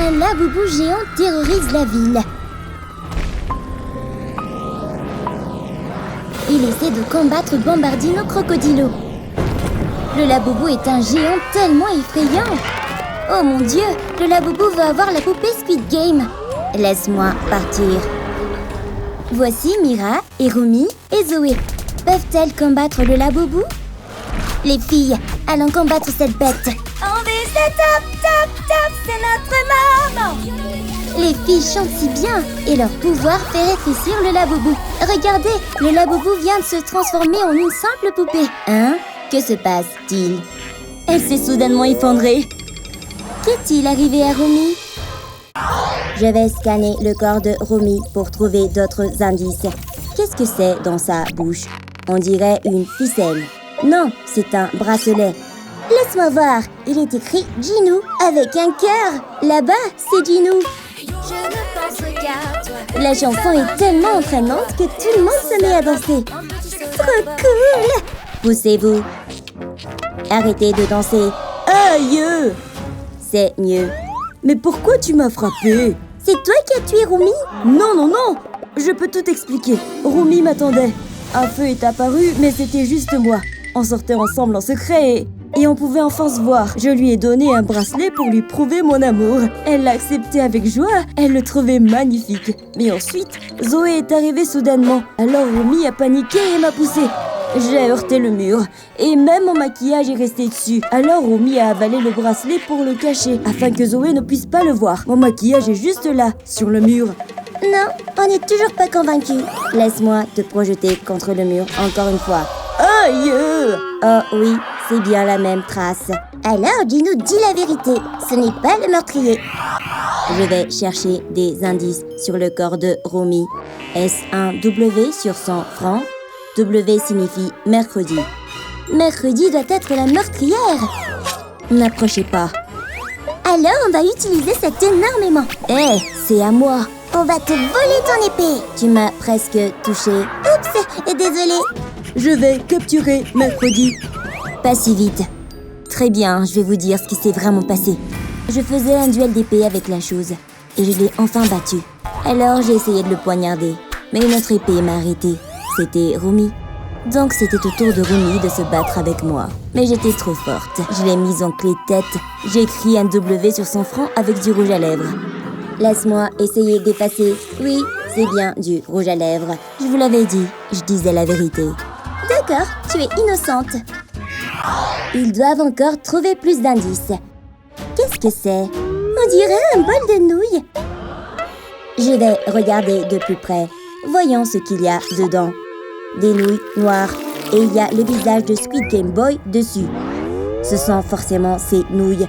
Un laboubou géant terrorise la ville. Il essaie de combattre Bombardino Crocodilo. Le laboubou est un géant tellement effrayant. Oh mon Dieu, le laboubou veut avoir la poupée Squid Game. Laisse-moi partir. Voici Mira, Hirumi et Zoé. Peuvent-elles combattre le laboubou? Les filles, allons combattre cette bête. On vise le top, top, top, c'est notre maman. Les filles chantent si bien et leur pouvoir fait rétrécir le laboubou. Regardez, le laboubou vient de se transformer en une simple poupée. Hein? Que se passe-t-il? Elle s'est soudainement effondrée. Qu'est-il arrivé à Rumi? Je vais scanner le corps de Rumi pour trouver d'autres indices. Qu'est-ce que c'est dans sa bouche? On dirait une ficelle. Non, c'est un bracelet. Laisse-moi voir, il est écrit Ginou avec un cœur. Là-bas, c'est Ginou. Je ne pense qu'à toi. La chanson est tellement entraînante que tout le monde se met à danser. Trop cool! Poussez-vous. Arrêtez de danser. Aïe! C'est mieux. Mais pourquoi tu m'as frappé? C'est toi qui as tué Rumi? Non, non, non! Je peux tout expliquer. Rumi m'attendait. Un feu est apparu, mais c'était juste moi. On sortait ensemble en secret et on pouvait enfin se voir. Je lui ai donné un bracelet pour lui prouver mon amour. Elle l'a accepté avec joie, elle le trouvait magnifique. Mais ensuite, Zoé est arrivée soudainement. Alors Rumi a paniqué et m'a poussé. J'ai heurté le mur et même mon maquillage est resté dessus. Alors Rumi a avalé le bracelet pour le cacher afin que Zoé ne puisse pas le voir. Mon maquillage est juste là, sur le mur. Non, on n'est toujours pas convaincus. Laisse-moi te projeter contre le mur encore une fois. Aïe! Oh oui, c'est bien la même trace. Alors, Ginou dit la vérité. Ce n'est pas le meurtrier. Je vais chercher des indices sur le corps de Rumi. Est-ce un W sur 100 francs? W signifie mercredi. Mercredi doit être la meurtrière. N'approchez pas. Alors, on va utiliser cette énormément. Hé, c'est à moi. On va te voler ton épée. Tu m'as presque touché. Oups, désolée. Je vais capturer mercredi. Pas si vite. Très bien, je vais vous dire ce qui s'est vraiment passé. Je faisais un duel d'épée avec la chose et je l'ai enfin battu. Alors j'ai essayé de le poignarder, mais une autre épée m'a arrêté. C'était Rumi. Donc c'était au tour de Rumi de se battre avec moi. Mais j'étais trop forte. Je l'ai mise en clé de tête. J'ai écrit un W sur son front avec du rouge à lèvres. Laisse-moi essayer d'effacer. Oui, c'est bien du rouge à lèvres. Je vous l'avais dit, je disais la vérité. D'accord, tu es innocente. Ils doivent encore trouver plus d'indices. Qu'est-ce que c'est? On dirait un bol de nouilles. Je vais regarder de plus près. Voyons ce qu'il y a dedans. Des nouilles noires et il y a le visage de Squid Game Boy dessus. Ce sont forcément ces nouilles.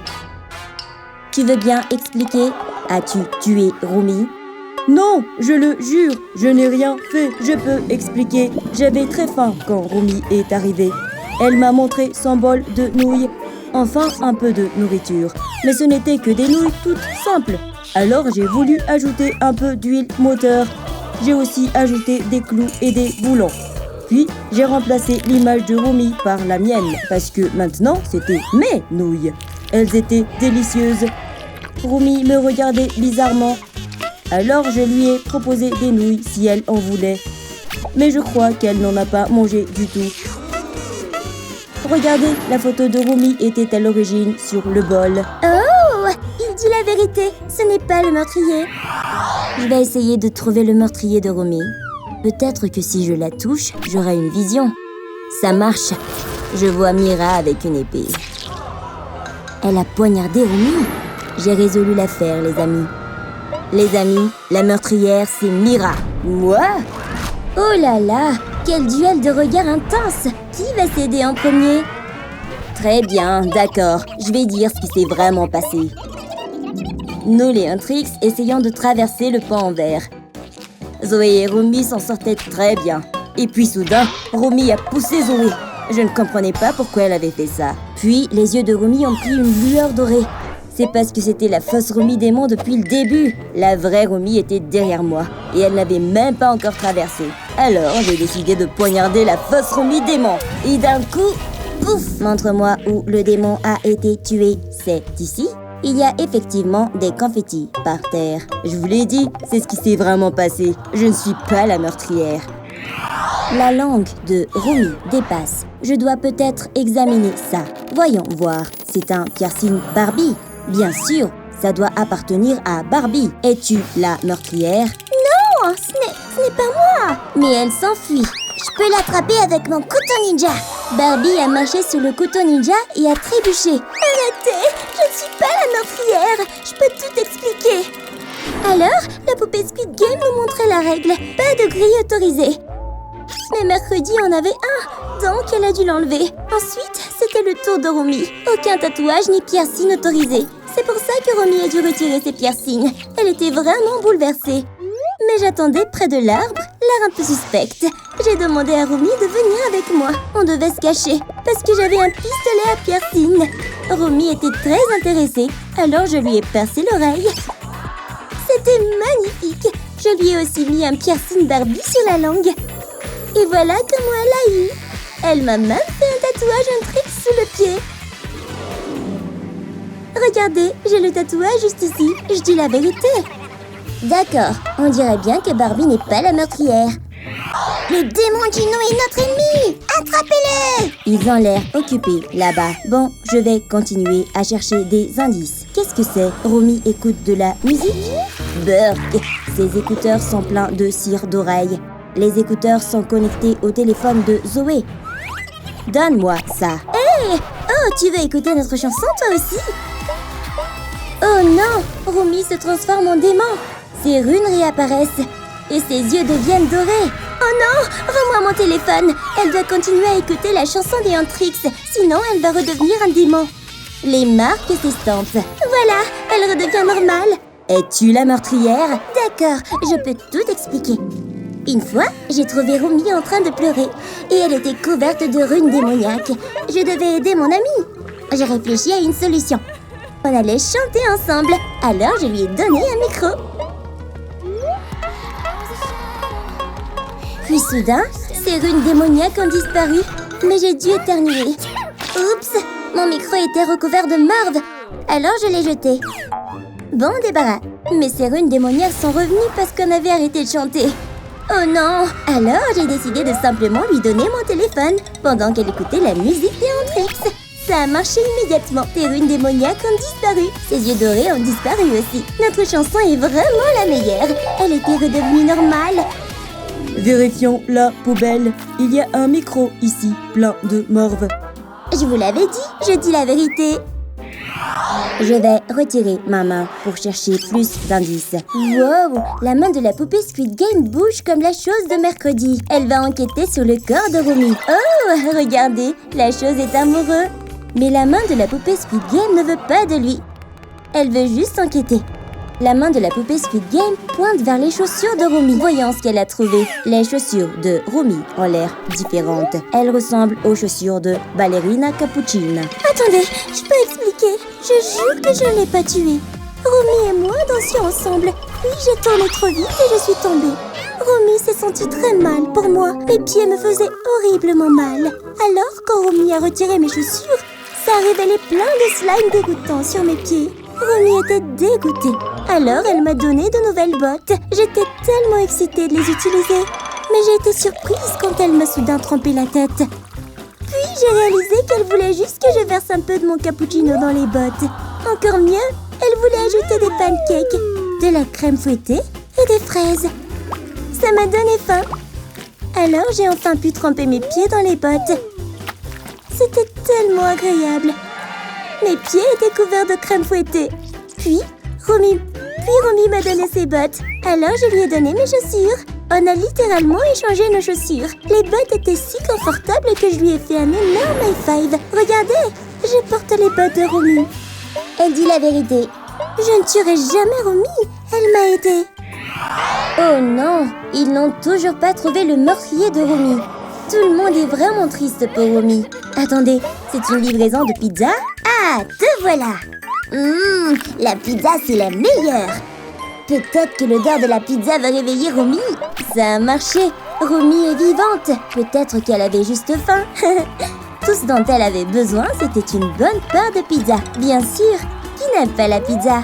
Tu veux bien expliquer? As-tu tué Rumi? Non, je le jure, je n'ai rien fait. Je peux expliquer. J'avais très faim quand Rumi est arrivée. Elle m'a montré son bol de nouilles. Enfin, un peu de nourriture. Mais ce n'était que des nouilles toutes simples. Alors j'ai voulu ajouter un peu d'huile moteur. J'ai aussi ajouté des clous et des boulons. Puis, j'ai remplacé l'image de Rumi par la mienne. Parce que maintenant, c'était mes nouilles. Elles étaient délicieuses. Rumi me regardait bizarrement. Alors je lui ai proposé des nouilles si elle en voulait. Mais je crois qu'elle n'en a pas mangé du tout. Regardez, la photo de Rumi était à l'origine sur le bol. Oh, il dit la vérité, ce n'est pas le meurtrier. Je vais essayer de trouver le meurtrier de Rumi. Peut-être que si je la touche, j'aurai une vision. Ça marche. Je vois Mira avec une épée. Elle a poignardé Rumi. J'ai résolu l'affaire, les amis. Les amis, la meurtrière, c'est Mira. Moi? Oh là là, quel duel de regards intense. Qui va céder en premier? Très bien, d'accord. Je vais dire ce qui s'est vraiment passé. Nous, les Huntrix, essayons de traverser le pont en verre. Zoé et Rumi s'en sortaient très bien. Et puis soudain, Rumi a poussé Zoé. Je ne comprenais pas pourquoi elle avait fait ça. Puis, les yeux de Rumi ont pris une lueur dorée. C'est parce que c'était la fausse Rumi démon depuis le début. La vraie Rumi était derrière moi et elle n'avait même pas encore traversé. Alors j'ai décidé de poignarder la fausse Rumi démon. Et d'un coup, pouf! Montre-moi où le démon a été tué. C'est ici? Il y a effectivement des confettis par terre. Je vous l'ai dit, c'est ce qui s'est vraiment passé. Je ne suis pas la meurtrière. La langue de Romy dépasse. Je dois peut-être examiner ça. Voyons voir. C'est un piercing Barbie. Bien sûr, ça doit appartenir à Barbie. Es-tu la meurtrière? Non, ce n'est pas moi. Mais elle s'enfuit. Je peux l'attraper avec mon couteau ninja. Barbie a marché sur le couteau ninja et a trébuché. Arrêtez, je ne suis pas la meurtrière. Je peux tout expliquer. Alors, la poupée Squid Game nous montrait la règle. Pas de grille autorisée. Mais mercredi, on avait un, donc elle a dû l'enlever. Ensuite, c'était le tour de Romy. Aucun tatouage ni piercing autorisé. C'est pour ça que Romy a dû retirer ses piercings. Elle était vraiment bouleversée. Mais j'attendais près de l'arbre, l'air un peu suspecte. J'ai demandé à Romy de venir avec moi. On devait se cacher, parce que j'avais un pistolet à piercing. Romy était très intéressée, alors je lui ai percé l'oreille. C'était magnifique. Je lui ai aussi mis un piercing Barbie sur la langue. Et voilà comment elle a eu. Elle m'a même fait un tatouage Huntrix sous le pied. Regardez, j'ai le tatouage juste ici. Je dis la vérité. D'accord, on dirait bien que Barbie n'est pas la meurtrière. Le démon Gino est notre ennemi! Attrapez-le! Ils ont l'air occupés là-bas. Bon, je vais continuer à chercher des indices. Qu'est-ce que c'est? Romy écoute de la musique? Burk! Ses écouteurs sont pleins de cire d'oreille. Les écouteurs sont connectés au téléphone de Zoé. Donne-moi ça. Hé! Oh, tu veux écouter notre chanson toi aussi? Oh non! Romy se transforme en démon. Ses runes réapparaissent et ses yeux deviennent dorés. Oh non! Rends-moi mon téléphone! Elle doit continuer à écouter la chanson des Huntrix, sinon elle va redevenir un démon. Les marques s'estampent. Voilà, elle redevient normale. Es-tu la meurtrière? D'accord, je peux tout expliquer. Une fois, j'ai trouvé Romy en train de pleurer et elle était couverte de runes démoniaques. Je devais aider mon amie. J'ai réfléchi à une solution. On allait chanter ensemble, alors je lui ai donné un micro. Puis soudain, ces runes démoniaques ont disparu, mais j'ai dû éternuer. Oups, mon micro était recouvert de marde, alors je l'ai jeté. Bon débarras, mais ces runes démoniaques sont revenues parce qu'on avait arrêté de chanter. Oh non! Alors j'ai décidé de simplement lui donner mon téléphone pendant qu'elle écoutait la musique des Huntrix. Ça a marché immédiatement. Tes runes démoniaques ont disparu. Ses yeux dorés ont disparu aussi. Notre chanson est vraiment la meilleure. Elle était redevenue normale. Vérifions la poubelle. Il y a un micro ici, plein de morve. Je vous l'avais dit, je dis la vérité. Je vais retirer ma main pour chercher plus d'indices. Wow! La main de la poupée Squid Game bouge comme la chose de mercredi. Elle va enquêter sur le corps de Romy. Oh! Regardez, la chose est amoureuse. Mais la main de la poupée Squid Game ne veut pas de lui. Elle veut juste enquêter. La main de la poupée Squid Game pointe vers les chaussures de Romy. Voyons ce qu'elle a trouvé. Les chaussures de Romy ont l'air différentes. Elles ressemblent aux chaussures de Ballerina Cappuccina. Attendez, je peux expliquer. Je jure que je ne l'ai pas tuée. Romy et moi dansions ensemble. Puis j'ai tourné trop vite et je suis tombée. Romy s'est sentie très mal pour moi. Mes pieds me faisaient horriblement mal. Alors, quand Romy a retiré mes chaussures, ça a révélé plein de slime dégoûtant sur mes pieds. Romy était dégoûtée. Alors, elle m'a donné de nouvelles bottes. J'étais tellement excitée de les utiliser. Mais j'ai été surprise quand elle m'a soudain trempé la tête. Puis, j'ai réalisé qu'elle voulait juste que je verse un peu de mon cappuccino dans les bottes. Encore mieux, elle voulait ajouter des pancakes, de la crème fouettée et des fraises. Ça m'a donné faim. Alors, j'ai enfin pu tremper mes pieds dans les bottes. C'était tellement agréable. Mes pieds étaient couverts de crème fouettée. Puis Romy m'a donné ses bottes. Alors je lui ai donné mes chaussures. On a littéralement échangé nos chaussures. Les bottes étaient si confortables que je lui ai fait un énorme high five. Regardez, je porte les bottes de Romy. Elle dit la vérité. Je ne tuerai jamais Romy. Elle m'a aidée. Oh non, ils n'ont toujours pas trouvé le meurtrier de Romy. Tout le monde est vraiment triste pour Romy. Attendez, c'est une livraison de pizza? Ah, te voilà! La pizza, c'est la meilleure! Peut-être que l'odeur de la pizza va réveiller Romy. Ça a marché. Romy est vivante. Peut-être qu'elle avait juste faim. Tout ce dont elle avait besoin, c'était une bonne part de pizza. Bien sûr, Qui n'aime pas la pizza?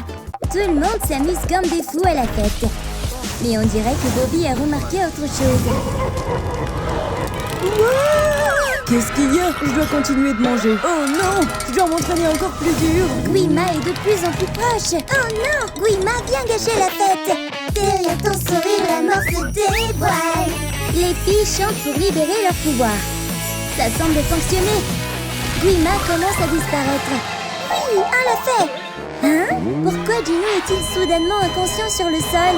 Tout le monde s'amuse comme des fous à la fête. Mais on dirait que Bobby a remarqué autre chose. Qu'est-ce qu'il y a? Je dois continuer de manger. Oh non! Je dois m'entraîner encore plus dur. Guima est de plus en plus proche. Oh non! Guima vient gâcher la fête. Derrière ton sourire, la mort se dévoile. Les filles chantent pour libérer leur pouvoir. Ça semble fonctionner. Guima commence à disparaître. Oui, on l'a fait. Hein? Pourquoi Gino est-il soudainement inconscient sur le sol?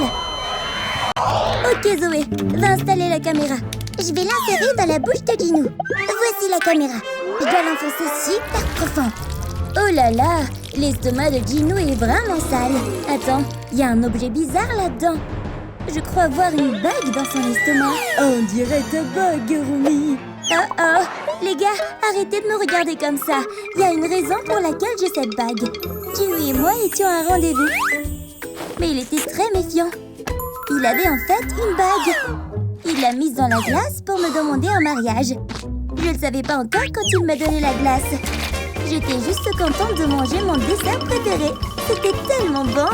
Ok Zoé, va installer la caméra. Je vais l'insérer dans la bouche de Gino. Voici la caméra. Je dois l'enfoncer super profond. Oh là là, l'estomac de Gino est vraiment sale. Attends, il y a un objet bizarre là-dedans. Je crois voir une bague dans son estomac. On dirait ta bague, Rumi. Oh oh, les gars, arrêtez de me regarder comme ça. Il y a une raison pour laquelle j'ai cette bague. Gino et moi étions à un rendez-vous. Mais il était très méfiant. Il avait en fait une bague. Il l'a mise dans la glace pour me demander un mariage. Je ne le savais pas encore quand il m'a donné la glace. J'étais juste contente de manger mon dessert préféré. C'était tellement bon.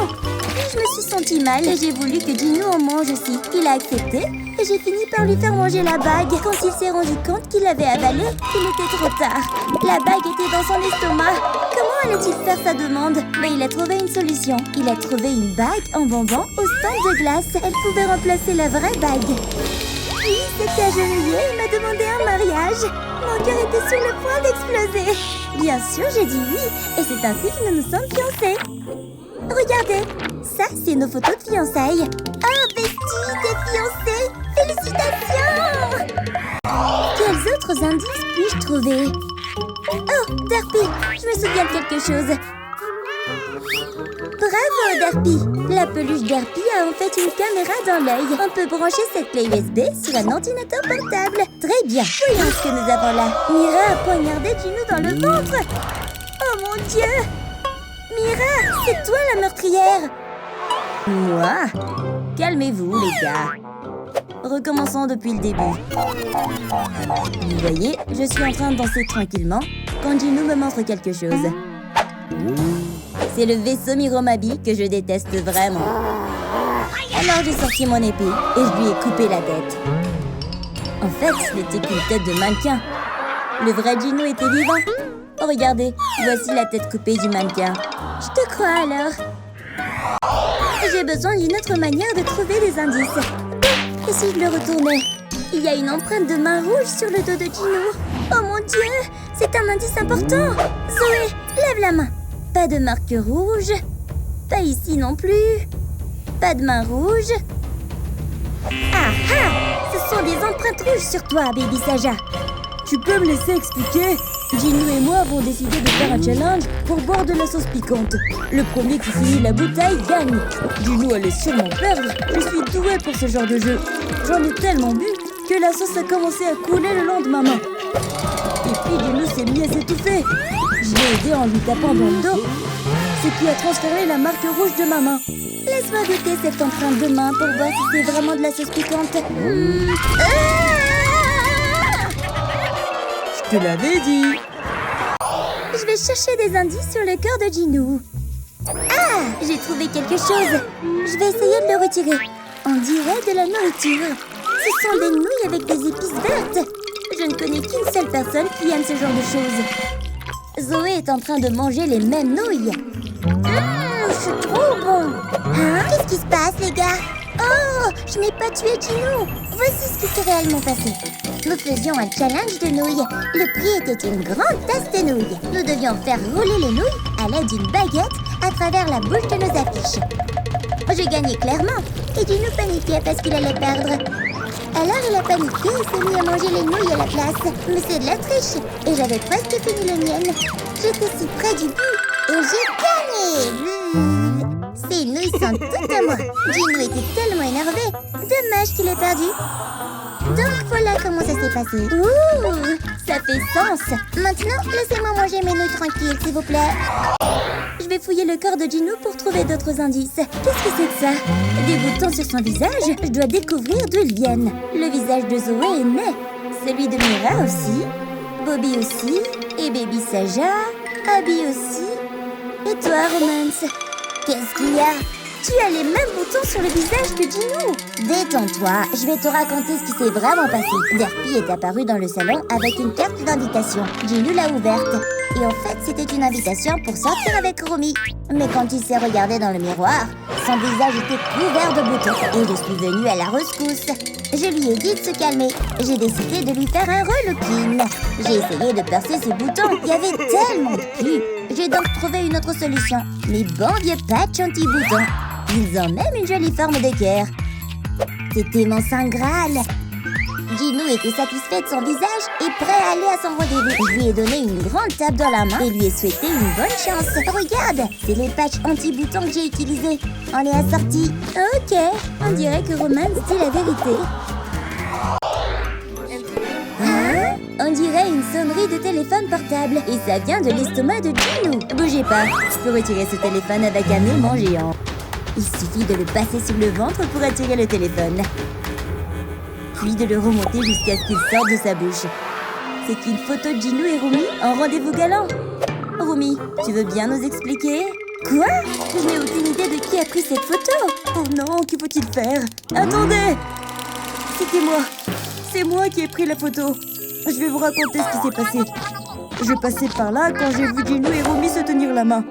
Je me suis sentie mal et j'ai voulu que Gino en mange aussi. Il a accepté et j'ai fini par lui faire manger la bague. Quand il s'est rendu compte qu'il l'avait avalée, il était trop tard. La bague était dans son estomac. Comment allait-il faire sa demande? Mais il a trouvé une solution. Il a trouvé une bague en bonbon au stand de glace. Elle pouvait remplacer la vraie bague. Puis, s'était agenouillé et m'a demandé un mariage. Mon cœur était sur le point d'exploser. Bien sûr, j'ai dit oui. Et c'est ainsi que nous nous sommes fiancés. Regardez, ça, c'est nos photos de fiançailles. Investis des fiancés! Félicitations! Quels autres indices puis-je trouver? Oh, Derpy, je me souviens de quelque chose. Bravo, Derpy! La peluche Derpy a en fait une caméra dans l'œil. On peut brancher cette clé USB sur un ordinateur portable. Très bien, voyons ce que nous avons là. Mira a poignardé Gino dans le ventre. Oh mon Dieu! Mira, c'est toi la meurtrière! Moi? Calmez-vous, les gars. Recommençons depuis le début. Vous voyez, je suis en train de danser tranquillement quand Gino me montre quelque chose. C'est le vaisseau Miromabi que je déteste vraiment. Alors j'ai sorti mon épée et je lui ai coupé la tête. En fait, ce n'était qu'une tête de mannequin. Le vrai Gino était vivant. Oh, regardez, voici la tête coupée du mannequin. Je te crois alors. J'ai besoin d'une autre manière de trouver des indices. Et si je le retournais? Il y a une empreinte de main rouge sur le dos de Gino. Oh mon Dieu, c'est un indice important. Zoé, lève la main. Pas de marque rouge. Pas ici non plus. Pas de main rouge. Ah ah! Ce sont des empreintes rouges sur toi, Baby Saja. Tu peux me laisser expliquer? Gino et moi avons décidé de faire un challenge pour boire de la sauce piquante. Le premier qui finit la bouteille gagne. Gino allait sûrement perdre. Je suis douée pour ce genre de jeu. J'en ai tellement bu que la sauce a commencé à couler le long de ma main. Et puis Gino s'est mis à s'étouffer. Je l'ai aidé en lui tapant dans le dos, ce qui a transféré la marque rouge de ma main. Laisse-moi goûter cette empreinte de main pour voir si c'est vraiment de la sauce piquante. Je te l'avais dit. Je vais chercher des indices sur le cœur de Gino. Ah, j'ai trouvé quelque chose. Je vais essayer de le retirer. On dirait de la nourriture. Ce sont des nouilles avec des épices vertes. Je ne connais qu'une seule personne qui aime ce genre de choses. Zoé est en train de manger les mêmes nouilles. C'est trop bon. Hein? Qu'est-ce qui se passe, les gars? Oh, je n'ai pas tué Gino. Voici ce qui s'est réellement passé. Nous faisions un challenge de nouilles. Le prix était une grande tasse de nouilles. Nous devions faire rouler les nouilles à l'aide d'une baguette à travers la bouche de nos affiches. J'ai gagné clairement et Gino paniquait parce qu'il allait perdre. Alors il a paniqué et s'est mis à manger les nouilles à la place. Mais c'est de la triche et j'avais presque fini les miennes. J'étais si près du but et j'ai gagné. Ces nouilles sont toutes à moi. Gino était tellement énervé. Dommage qu'il ait perdu. Donc voilà comment ça s'est passé. Ouh, ça fait sens. Maintenant, laissez-moi manger mes nouilles tranquilles, s'il vous plaît. Je vais fouiller le corps de Gino pour trouver d'autres indices. Qu'est-ce que c'est que ça? Des boutons sur son visage? Je dois découvrir d'où ils viennent. Le visage de Zoé est né. Celui de Mira aussi. Bobby aussi. Et Baby Saja. Abby aussi. Et Et toi, Romance? Qu'est-ce qu'il y a? Tu as les mêmes boutons sur le visage que Ginou. Détends-toi, je vais te raconter ce qui s'est vraiment passé. Derpy est apparu dans le salon avec une carte d'invitation. Ginou l'a ouverte. Et en fait, c'était une invitation pour sortir avec Romy. Mais quand il s'est regardé dans le miroir, son visage était couvert de boutons. Et je suis venue à la rescousse. Je lui ai dit de se calmer. J'ai décidé de lui faire un relooking. J'ai essayé de percer ses boutons. Il y avait tellement de plis. J'ai donc trouvé une autre solution. Mes bons vieux patchs anti-boutons. Ils ont même une jolie forme de cœur. C'était mon saint Graal. Ginou était satisfait de son visage et prêt à aller à son rendez-vous. Je lui ai donné une grande tape dans la main et lui ai souhaité une bonne chance. Regarde, c'est les patchs anti-boutons que j'ai utilisés. On est assortis. Ok, on dirait que Romance dit la vérité. Hein? On dirait une sonnerie de téléphone portable. Et ça vient de l'estomac de Ginou. Bougez pas, je peux retirer ce téléphone avec un aimant géant. Il suffit de le passer sur le ventre pour attirer le téléphone. Puis de le remonter jusqu'à ce qu'il sorte de sa bouche. C'est une photo de Ginou et Romy en rendez-vous galant. Romy, tu veux bien nous expliquer? Quoi? Je n'ai aucune idée de qui a pris cette photo. Oh non, que faut-il faire? Attendez! C'était moi. C'est moi qui ai pris la photo. Je vais vous raconter ce qui s'est passé. Je passais par là quand j'ai vu Ginou et Romy se tenir la main.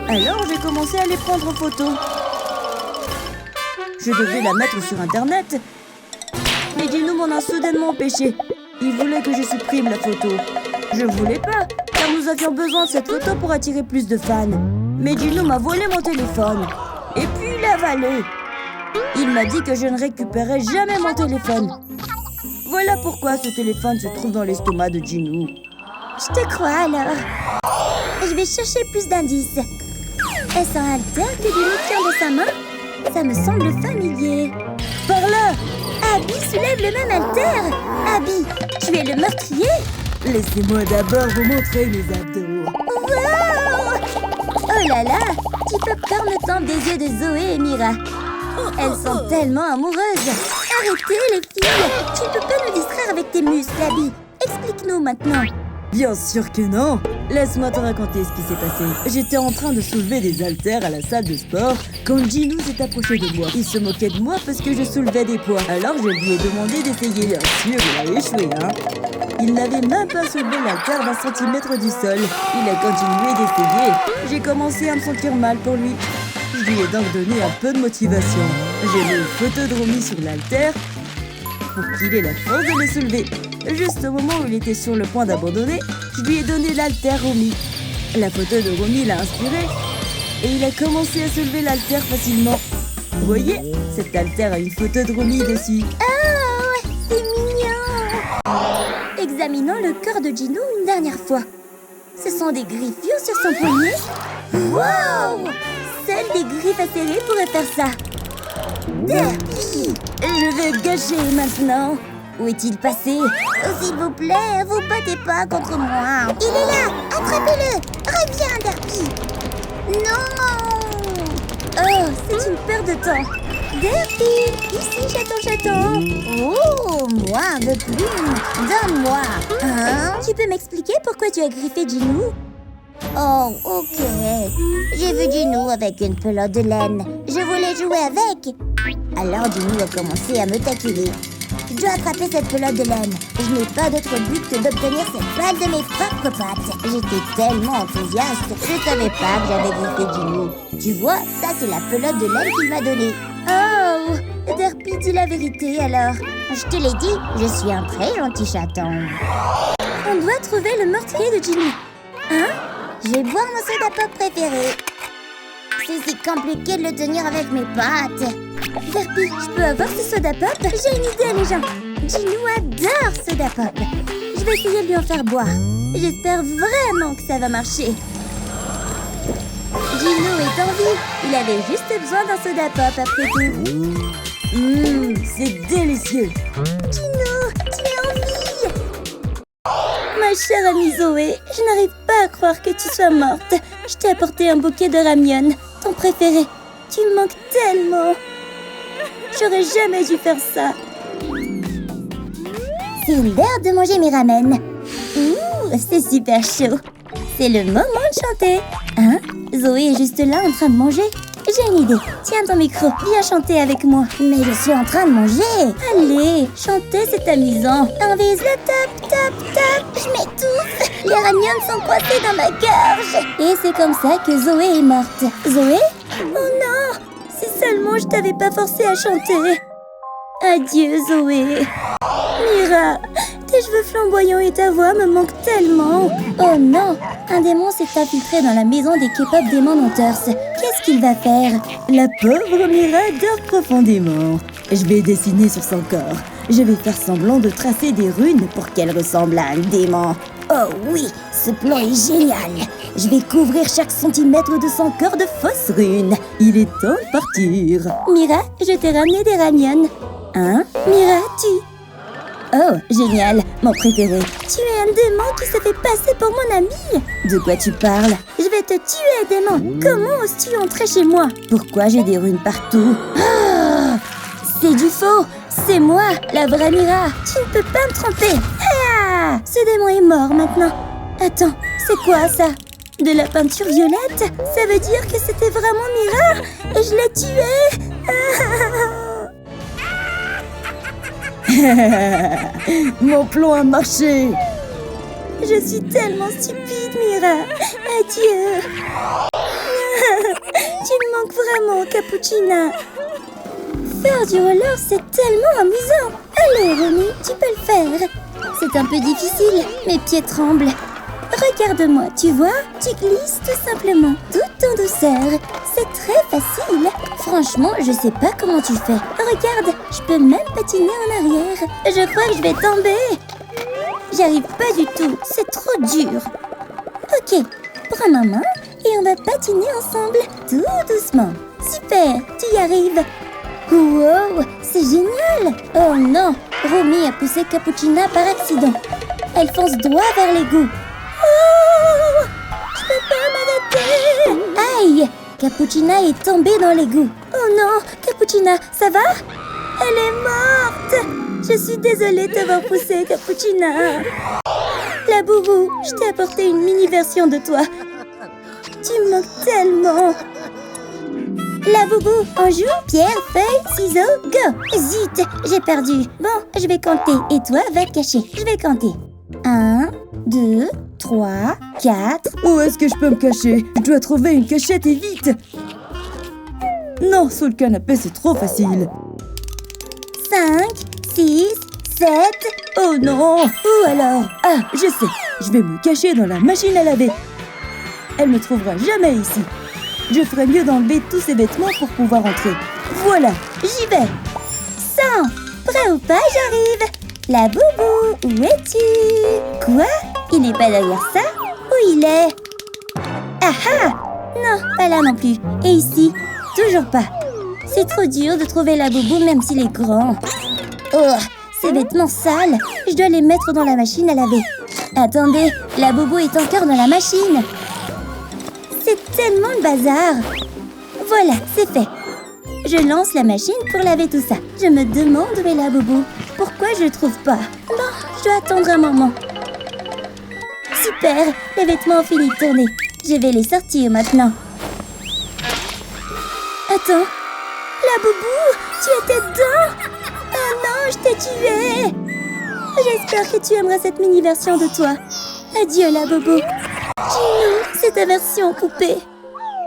Alors j'ai commencé à les prendre en photo. Je devais la mettre sur Internet. Mais Ginou m'en a soudainement empêché. Il voulait que je supprime la photo. Je voulais pas, car nous avions besoin de cette photo pour attirer plus de fans. Mais Ginou m'a volé mon téléphone. Et puis il l'a avalé. Il m'a dit que je ne récupérais jamais mon téléphone. Voilà pourquoi ce téléphone se trouve dans l'estomac de Ginou. Je te crois alors. Je vais chercher plus d'indices. Est-ce un haltère que Ginou tient dans sa main? Ça me semble familier. Par là! Abby soulève le même haltère. Abby, tu es le meurtrier? Laissez-moi d'abord vous montrer mes abdos. Wow! Oh là là! Tu peux perdre le temps des yeux de Zoé et Mira. Elles sont tellement amoureuses. Arrêtez les filles! Tu ne peux pas nous distraire avec tes muscles, Abby. Explique-nous maintenant. Bien sûr que non. Laisse-moi te raconter ce qui s'est passé. J'étais en train de soulever des haltères à la salle de sport quand Ginou s'est approché de moi. Il se moquait de moi parce que je soulevais des poids. Alors je lui ai demandé d'essayer. Bien sûr, il a échoué, hein. Il n'avait même pas soulevé l'haltère d'un centimètre du sol. Il a continué d'essayer. J'ai commencé à me sentir mal pour lui. Je lui ai donc donné un peu de motivation. J'ai mis une photo de Romy sur l'haltère pour qu'il ait la force de le soulever. Juste au moment où il était sur le point d'abandonner, je lui ai donné l'haltère Romy. La photo de Romy l'a inspiré et il a commencé à soulever l'haltère facilement. Vous voyez, cette haltère a une photo de Romy dessus. Oh, c'est mignon! Examinons le corps de Ginou une dernière fois. Ce sont des griffures sur son poignet. Wow! Seules des griffes acérées pourraient faire ça. Derpy! Je vais gâcher maintenant. Où est-il passé? Oh, s'il vous plaît, vous battez pas contre moi. Il est là! Attrapez-le! Reviens, Derpy! Non! Oh, c'est une perte de temps. Derpy! Ici, chaton. Oh, moi, un peu plus. Donne-moi. Hein? Tu peux m'expliquer pourquoi tu as griffé Ginou? Oh, ok. J'ai vu Ginou avec une pelote de laine. Je voulais jouer avec. Alors Ginou a commencé à me taquiner. Je dois attraper cette pelote de laine. Je n'ai pas d'autre but que d'obtenir cette balle de mes propres pattes. J'étais tellement enthousiaste, je savais pas que j'avais griffé Ginou. Tu vois, ça c'est la pelote de laine qu'il m'a donnée. Oh, Derpy dit la vérité alors. Je te l'ai dit, je suis un très gentil chaton. On doit trouver le meurtrier de Ginou. Hein? Je vais boire mon soda pop préféré. C'est si compliqué de le tenir avec mes pattes. Derpy, je peux avoir ce soda pop? J'ai une idée, les gens. Ginou adore soda pop. Je vais essayer de lui en faire boire. J'espère vraiment que ça va marcher. Ginou est en vie. Il avait juste besoin d'un soda pop après tout. C'est délicieux. Ginou, tu es en vie. Ma chère amie Zoé, je n'arrive pas à croire que tu sois morte. Je t'ai apporté un bouquet de ramyeon, ton préféré. Tu me manques tellement. J'aurais jamais dû faire ça. C'est l'heure de manger mes ramen. Ouh, c'est super chaud. C'est le moment de chanter. Hein? Zoé est juste là en train de manger. J'ai une idée. Tiens ton micro, viens chanter avec moi. Mais je suis en train de manger. Allez, chanter c'est amusant. On vise le top, top, top. Je m'étouffe. Les ragnons sont coincés dans ma gorge. Et c'est comme ça que Zoé est morte. Zoé? Oh non! Si seulement je t'avais pas forcé à chanter. Adieu Zoé. Mira, tes cheveux flamboyants et ta voix me manquent tellement. Oh non, un démon s'est infiltré dans la maison des K-pop Demon Hunters. Qu'est-ce qu'il va faire? La pauvre Mira dort profondément. Je vais dessiner sur son corps. Je vais faire semblant de tracer des runes pour qu'elle ressemble à un démon. Oh oui, ce plan est génial. Je vais couvrir chaque centimètre de son corps de fausses runes. Il est temps de partir. Mira, je t'ai ramené des ragnons. Hein? Mira, Oh, génial, mon préféré. Tu es un démon qui se fait passer pour mon ami. De quoi tu parles? Je vais te tuer, démon. Comment oses-tu entrer chez moi? Pourquoi j'ai des runes partout? Ah, c'est du faux. C'est moi, la vraie Mira. Tu ne peux pas me tromper. Ah, ce démon est mort maintenant. Attends, c'est quoi ça? De la peinture violette? Ça veut dire que c'était vraiment Mira et je l'ai tuée. Mon plan a marché. Je suis tellement stupide, Mira. Adieu. Tu me manques vraiment, Cappuccina. Faire du roller, c'est tellement amusant. Allez, Romy, tu peux le faire. C'est un peu difficile, mes pieds tremblent. Regarde-moi, tu vois? Tu glisses tout simplement, tout en douceur. C'est très facile. Franchement, je sais pas comment tu fais. Regarde, je peux même patiner en arrière. Je crois que je vais tomber. J'y arrive pas du tout, c'est trop dur. Ok, prends ma main et on va patiner ensemble, tout doucement. Super, tu y arrives. Wow, c'est génial. Oh non, Romy a poussé Cappuccina par accident. Elle fonce droit vers l'égout. Oh, je peux pas m'arrêter. Aïe, Cappuccina est tombée dans l'égout. Oh non, Cappuccina, ça va? Elle est morte. Je suis désolée de t'avoir poussé, Cappuccina. La boubou, je t'ai apporté une mini-version de toi. Tu me manques tellement. La boubou, on joue? Pierre, feuille, ciseaux, go! Zut, j'ai perdu. Bon, je vais compter et toi, va te cacher. Je vais compter. 1, 2, 3, 4... Où est-ce que je peux me cacher? Je dois trouver une cachette et vite! Non, sous le canapé, c'est trop facile. 5, 6, 7... Oh non! Où alors? Ah, je sais! Je vais me cacher dans la machine à laver. Elle ne trouvera jamais ici. Je ferais mieux d'enlever tous ces vêtements pour pouvoir entrer. Voilà, j'y vais! 100! Prêt ou pas, j'arrive! La boubou, où es-tu? Quoi? Il n'est pas derrière ça? Où il est? Ah ah! Non, pas là non plus. Et ici? Toujours pas. C'est trop dur de trouver la boubou même s'il est grand. Oh, ces vêtements sales. Je dois les mettre dans la machine à laver. Attendez, la boubou est encore dans la machine. C'est tellement le bazar. Voilà, c'est fait. Je lance la machine pour laver tout ça. Je me demande où est la boubou. Pourquoi je ne trouve pas? Bon, je dois attendre un moment. Super, les vêtements ont fini de tourner. Je vais les sortir maintenant. Attends, la boubou, tu étais dedans? Oh non, je t'ai tuée. J'espère que tu aimeras cette mini-version de toi. Adieu la boubou. Ginou, c'est ta version poupée.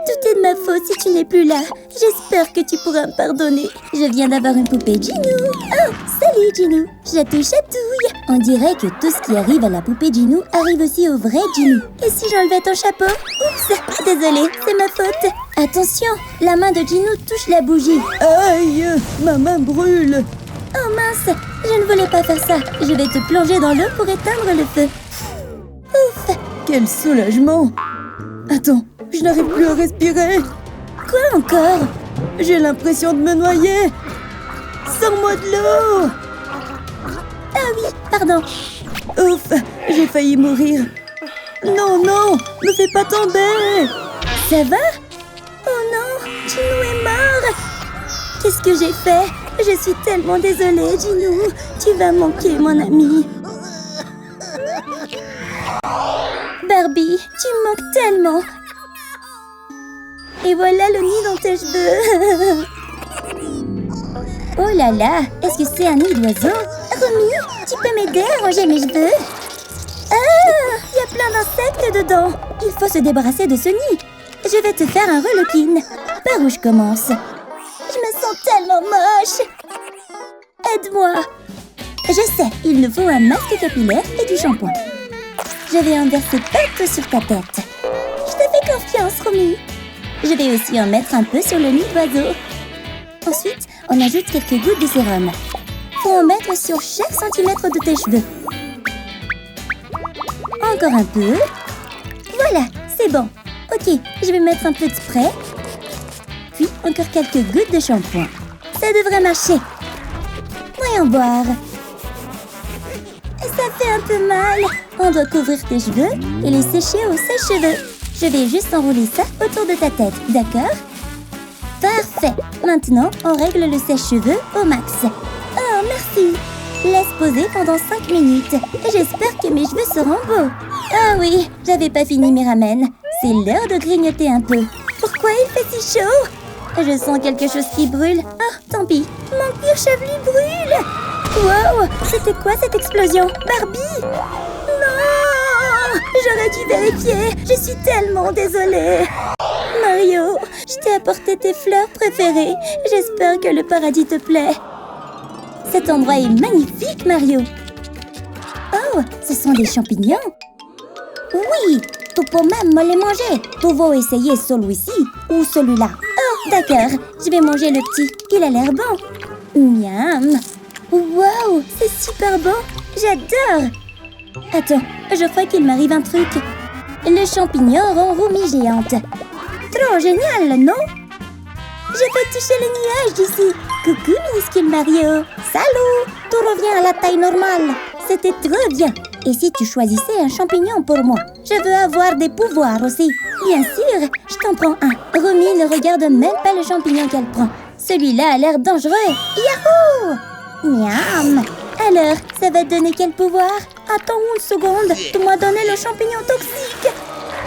Tout est de ma faute si tu n'es plus là. J'espère que tu pourras me pardonner. Je viens d'avoir une poupée Ginou. Oh, salut Ginou. Je la touche à touille. On dirait que tout ce qui arrive à la poupée Ginou arrive aussi au vrai Ginou. Et si j'enlevais ton chapeau? Oups, désolée, c'est ma faute. Attention, la main de Ginou touche la bougie. Aïe, ma main brûle. Oh mince, je ne voulais pas faire ça. Je vais te plonger dans l'eau pour éteindre le feu. Ouf. Quel soulagement. Attends, je n'arrive plus à respirer. Quoi encore? J'ai l'impression de me noyer. Sors-moi de l'eau. Ah oui, pardon. Ouf, j'ai failli mourir. Non, non, me fais pas tomber. Ça va? Oh non, Ginou est mort. Qu'est-ce que j'ai fait? Je suis tellement désolée, Ginou. Tu vas manquer, mon ami. Barbie, tu me manques tellement. Et voilà le nid dans tes cheveux. Oh là là, est-ce que c'est un nid d'oiseau? Romy, tu peux m'aider à ranger mes cheveux? Ah, il y a plein d'insectes dedans. Il faut se débarrasser de ce nid. Je vais te faire un relooking. Par où je commence? Je me sens tellement moche. Aide-moi. Je sais, il nous faut un masque capillaire et du shampoing. Je vais en verser partout sur ta tête. Je te fais confiance, Romy. Je vais aussi en mettre un peu sur le nid d'oiseau. Ensuite, on ajoute quelques gouttes de sérum. Faut en mettre sur chaque centimètre de tes cheveux. Encore un peu. Voilà, c'est bon. Ok, je vais mettre un peu de spray. Puis encore quelques gouttes de shampoing. Ça devrait marcher. Voyons voir. Ça fait un peu mal. On doit couvrir tes cheveux et les sécher au sèche-cheveux. Je vais juste enrouler ça autour de ta tête, d'accord? Parfait. Maintenant, on règle le sèche-cheveux au max. Oh, merci. Laisse poser pendant 5 minutes. J'espère que mes cheveux seront beaux. Ah oui, j'avais pas fini mes ramen. C'est l'heure de grignoter un peu. Pourquoi il fait si chaud? Je sens quelque chose qui brûle. Ah, tant pis. Mon cuir chevelu brûle. Wow, c'était quoi cette explosion? Barbie? Non! J'aurais dû vérifier. Je suis tellement désolée. Mario, je t'ai apporté tes fleurs préférées. J'espère que le paradis te plaît. Cet endroit est magnifique, Mario. Oh, ce sont des champignons. Oui, tu peux même me les manger. Tu veux essayer celui-ci ou celui-là? Oh, d'accord. Je vais manger le petit. Il a l'air bon. Miam. Wow, c'est super bon. J'adore. Attends, je crois qu'il m'arrive un truc. Le champignon rend Romy géante. Trop génial, non? Je peux toucher les nuages d'ici. Coucou, minuscule Mario. Salut, tu reviens à la taille normale. C'était trop bien. Et si tu choisissais un champignon pour moi? Je veux avoir des pouvoirs aussi. Bien sûr, je t'en prends un. Romy ne regarde même pas le champignon qu'elle prend. Celui-là a l'air dangereux. Yahoo! Miam! Alors, ça va te donner quel pouvoir? Attends une seconde. Tu m'as donné le champignon toxique.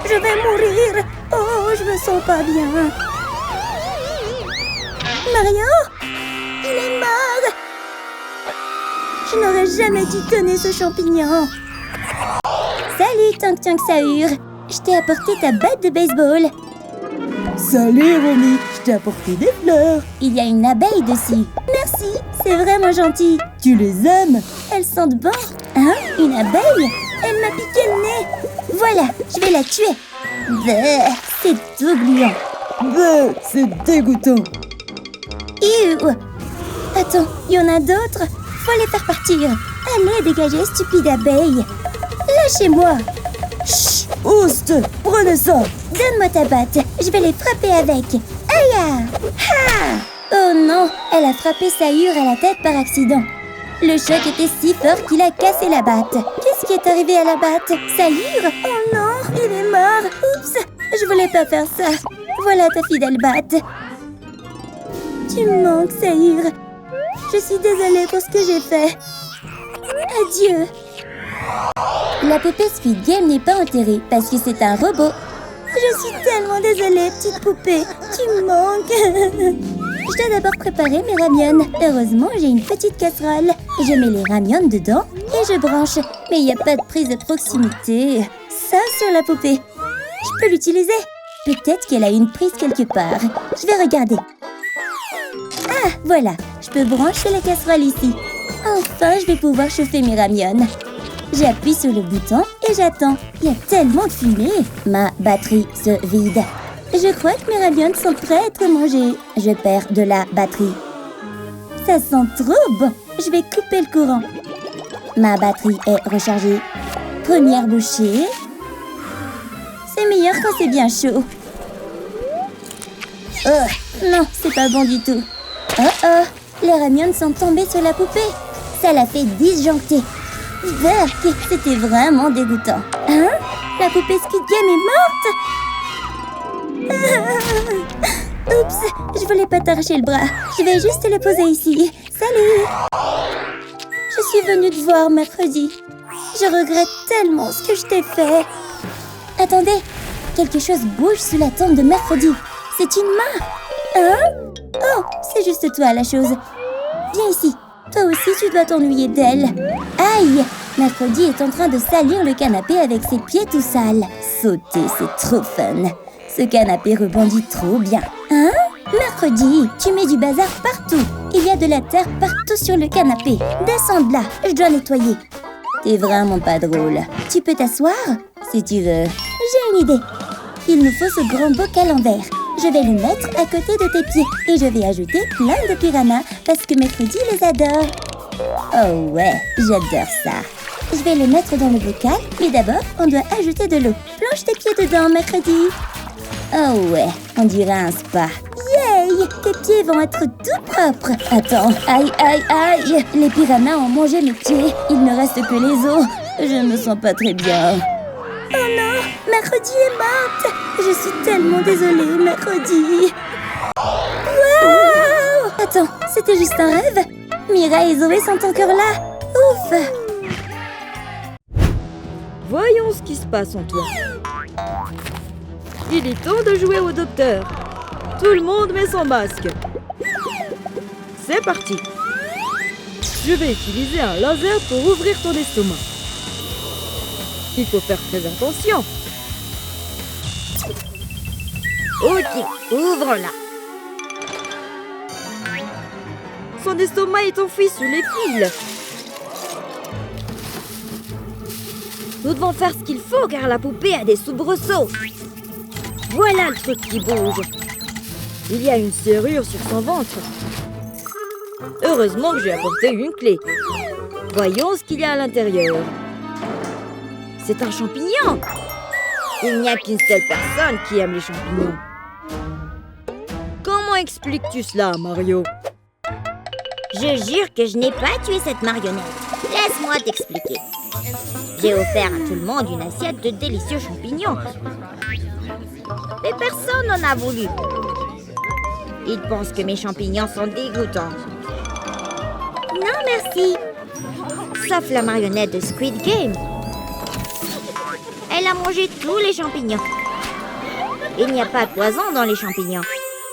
Je vais mourir. Oh, je me sens pas bien. Mario? Il est mort. Je n'aurais jamais dû donner ce champignon. Salut, Tank Tank Sahur. Je t'ai apporté ta batte de baseball. Salut, Romy. Je t'ai apporté des fleurs. Il y a une abeille dessus. Merci, c'est vraiment gentil. Tu les aimes? Elles sentent bon. Hein? Une abeille? Elle m'a piqué le nez. Voilà, je vais la tuer. Bleh, c'est tout gluant. Bleh, c'est dégoûtant. Ew. Attends, il y en a d'autres? Faut les faire partir. Allez, dégagez, stupide abeille. Lâchez-moi. Chut, Oust, prenez ça. Donne-moi ta batte, je vais les frapper avec. Aïe! Ha! Oh non, elle a frappé Sahur à la tête par accident. Le choc était si fort qu'il a cassé la batte. Qu'est-ce qui est arrivé à la batte? Sahur? Oh non, il est mort. Oups, je voulais pas faire ça. Voilà ta fidèle batte. Tu me manques, Sahur. Je suis désolée pour ce que j'ai fait. Adieu. La poupée Squid Game n'est pas enterrée parce que c'est un robot. Je suis tellement désolée, petite poupée. Tu me manques. Je dois d'abord préparer mes ramyons. Heureusement, j'ai une petite casserole. Je mets les ramyons dedans et je branche. Mais il n'y a pas de prise de proximité. Ça sur la poupée. Je peux l'utiliser. Peut-être qu'elle a une prise quelque part. Je vais regarder. Ah, voilà. Je peux brancher la casserole ici. Enfin, je vais pouvoir chauffer mes ramyons. J'appuie sur le bouton et j'attends. Il y a tellement de fumée. Ma batterie se vide. Je crois que mes ramyons sont prêts à être mangés. Je perds de la batterie. Ça sent trop bon. Je vais couper le courant. Ma batterie est rechargée. Première bouchée. C'est meilleur quand c'est bien chaud. Oh, non, c'est pas bon du tout. Oh oh, les ramyons sont tombés sur la poupée. Ça l'a fait disjoncter. Berk, c'était vraiment dégoûtant. Hein? La poupée Squid Game est morte? Oups, je voulais pas t'arracher le bras. Je vais juste le poser ici. Salut! Je suis venue te voir mercredi. Je regrette tellement ce que je t'ai fait. Attendez, quelque chose bouge sous la tombe de mercredi. c'est une main. Hein? Oh, c'est juste toi la chose. Viens ici. Toi aussi, tu dois t'ennuyer d'elle. Aïe! Mercredi est en train de salir le canapé avec ses pieds tout sales. Sauter, c'est trop fun. Ce canapé rebondit trop bien. Hein? Mercredi, tu mets du bazar partout. Il y a de la terre partout sur le canapé. Descends de là, je dois nettoyer. T'es vraiment pas drôle. Tu peux t'asseoir? Si tu veux. J'ai une idée. Il nous faut ce grand bocal en verre. Je vais le mettre à côté de tes pieds et je vais ajouter plein de piranhas parce que Mercredi les adore. Oh ouais, j'adore ça. Je vais le mettre dans le bocal, mais d'abord, on doit ajouter de l'eau. Plonge tes pieds dedans, Mercredi. Oh ouais, on dirait un spa. Yay! Tes pieds vont être tout propres. Attends, aïe, aïe, aïe. Les piranhas ont mangé mes pieds. Il ne reste que les os. Je me sens pas très bien. Oh non, Mercredi est morte. Je suis tellement désolée, Mercredi. Wow! Attends, c'était juste un rêve? Mira et Zoé sont encore là. Ouf! Voyons ce qui se passe en toi. Il est temps de jouer au docteur. Tout le monde met son masque. C'est parti. Je vais utiliser un laser pour ouvrir ton estomac. Il faut faire très attention. Ok, ouvre-la. Son estomac est enfoui sous les fils. Nous devons faire ce qu'il faut car la poupée a des soubresauts. Voilà le truc qui bouge. Il y a une serrure sur son ventre. Heureusement que j'ai apporté une clé. Voyons ce qu'il y a à l'intérieur. C'est un champignon. Il n'y a qu'une seule personne qui aime les champignons. Comment expliques-tu cela, Mario? Je jure que je n'ai pas tué cette marionnette. Laisse-moi t'expliquer. J'ai offert à tout le monde une assiette de délicieux champignons. Mais personne n'en a voulu. Ils pensent que mes champignons sont dégoûtants. Non, merci. Sauf la marionnette de Squid Game. Elle a mangé tous les champignons. Il n'y a pas de poison dans les champignons.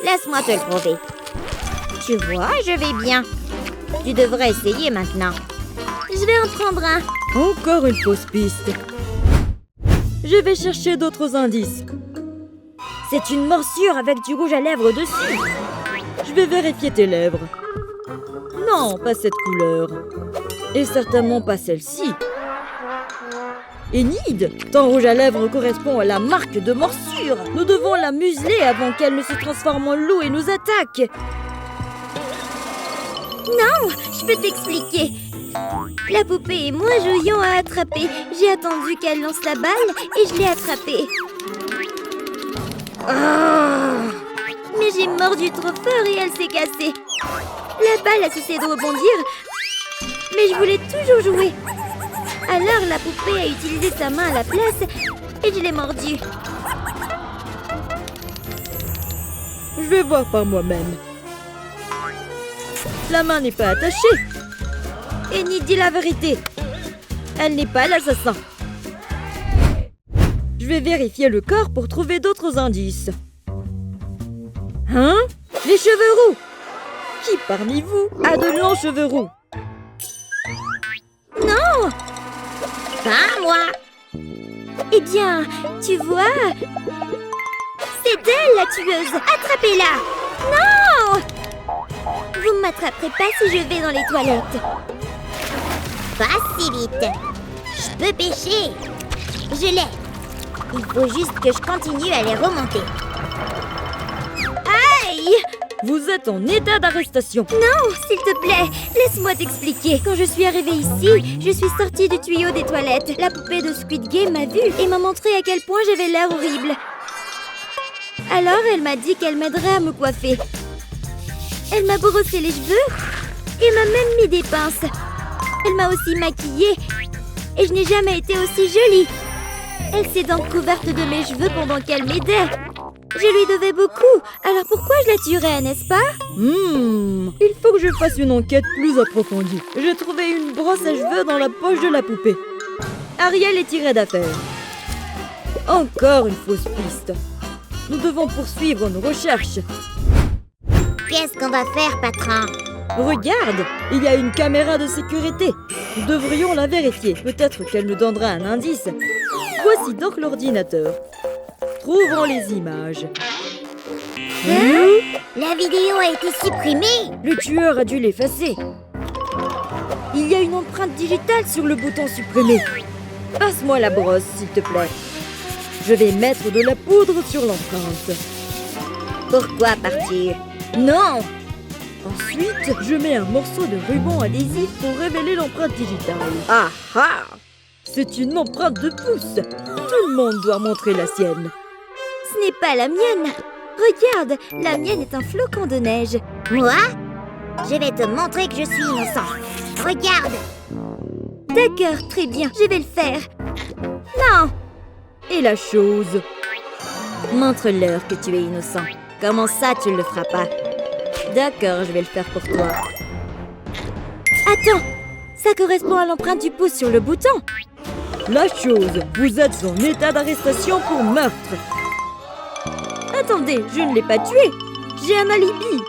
Laisse-moi te le prouver. Tu vois, je vais bien. Tu devrais essayer maintenant. Je vais en prendre un. Encore une fausse piste. Je vais chercher d'autres indices. C'est une morsure avec du rouge à lèvres dessus. Je vais vérifier tes lèvres. Non, pas cette couleur. Et certainement pas celle-ci. Enid, ton rouge à lèvres correspond à la marque de morsure. Nous devons la museler avant qu'elle ne se transforme en loup et nous attaque. Non, je peux t'expliquer. La poupée et moi jouions à attraper. J'ai attendu qu'elle lance la balle et je l'ai attrapée. Mais j'ai mordu trop fort et elle s'est cassée. La balle a cessé de rebondir, mais je voulais toujours jouer. Alors la poupée a utilisé sa main à la place et je l'ai mordue. Je vais voir par moi-même. La main n'est pas attachée. Enid dit la vérité. Elle n'est pas l'assassin. Je vais vérifier le corps pour trouver d'autres indices. Hein? Les cheveux roux! Qui parmi vous a de longs cheveux roux? Non! Pas moi. Eh bien, tu vois... C'est elle la tueuse! Attrapez-la! Non! Vous ne m'attraperez pas si je vais dans les toilettes. Pas si vite. Je peux pêcher. Je l'ai. Il faut juste que je continue à les remonter. Aïe! Vous êtes en état d'arrestation. Non, s'il te plaît, laisse-moi t'expliquer. Quand je suis arrivée ici, je suis sortie du tuyau des toilettes. La poupée de Squid Game m'a vue et m'a montré à quel point j'avais l'air horrible. Alors, elle m'a dit qu'elle m'aiderait à me coiffer. Elle m'a brossé les cheveux et m'a même mis des pinces. Elle m'a aussi maquillée et je n'ai jamais été aussi jolie. Elle s'est donc couverte de mes cheveux pendant qu'elle m'aidait. Je lui devais beaucoup, alors pourquoi je la tuerais, n'est-ce pas? Il faut que je fasse une enquête plus approfondie. J'ai trouvé une brosse à cheveux dans la poche de la poupée. Ariel est tirée d'affaire. Encore une fausse piste. Nous devons poursuivre nos recherches. Qu'est-ce qu'on va faire, patron? Regarde, il y a une caméra de sécurité. Nous devrions la vérifier. Peut-être qu'elle nous donnera un indice. Voici donc l'ordinateur. Trouvons les images. La vidéo a été supprimée. Le tueur a dû l'effacer. Il y a une empreinte digitale sur le bouton supprimer. Passe-moi la brosse, s'il te plaît. Je vais mettre de la poudre sur l'empreinte. Pourquoi partir? Non! Ensuite, je mets un morceau de ruban adhésif pour révéler l'empreinte digitale. Ah ah! C'est une empreinte de pouce. Tout le monde doit montrer la sienne. Ce n'est pas la mienne. Regarde, la mienne est un flocon de neige. Moi? Je vais te montrer que je suis innocent. Regarde! D'accord, très bien, je vais le faire. Non! Et la chose? Montre-leur que tu es innocent. Comment ça, tu ne le feras pas? D'accord, je vais le faire pour toi. Attends! Ça correspond à l'empreinte du pouce sur le bouton. La chose, vous êtes en état d'arrestation pour meurtre. Attendez, je ne l'ai pas tué. J'ai un alibi.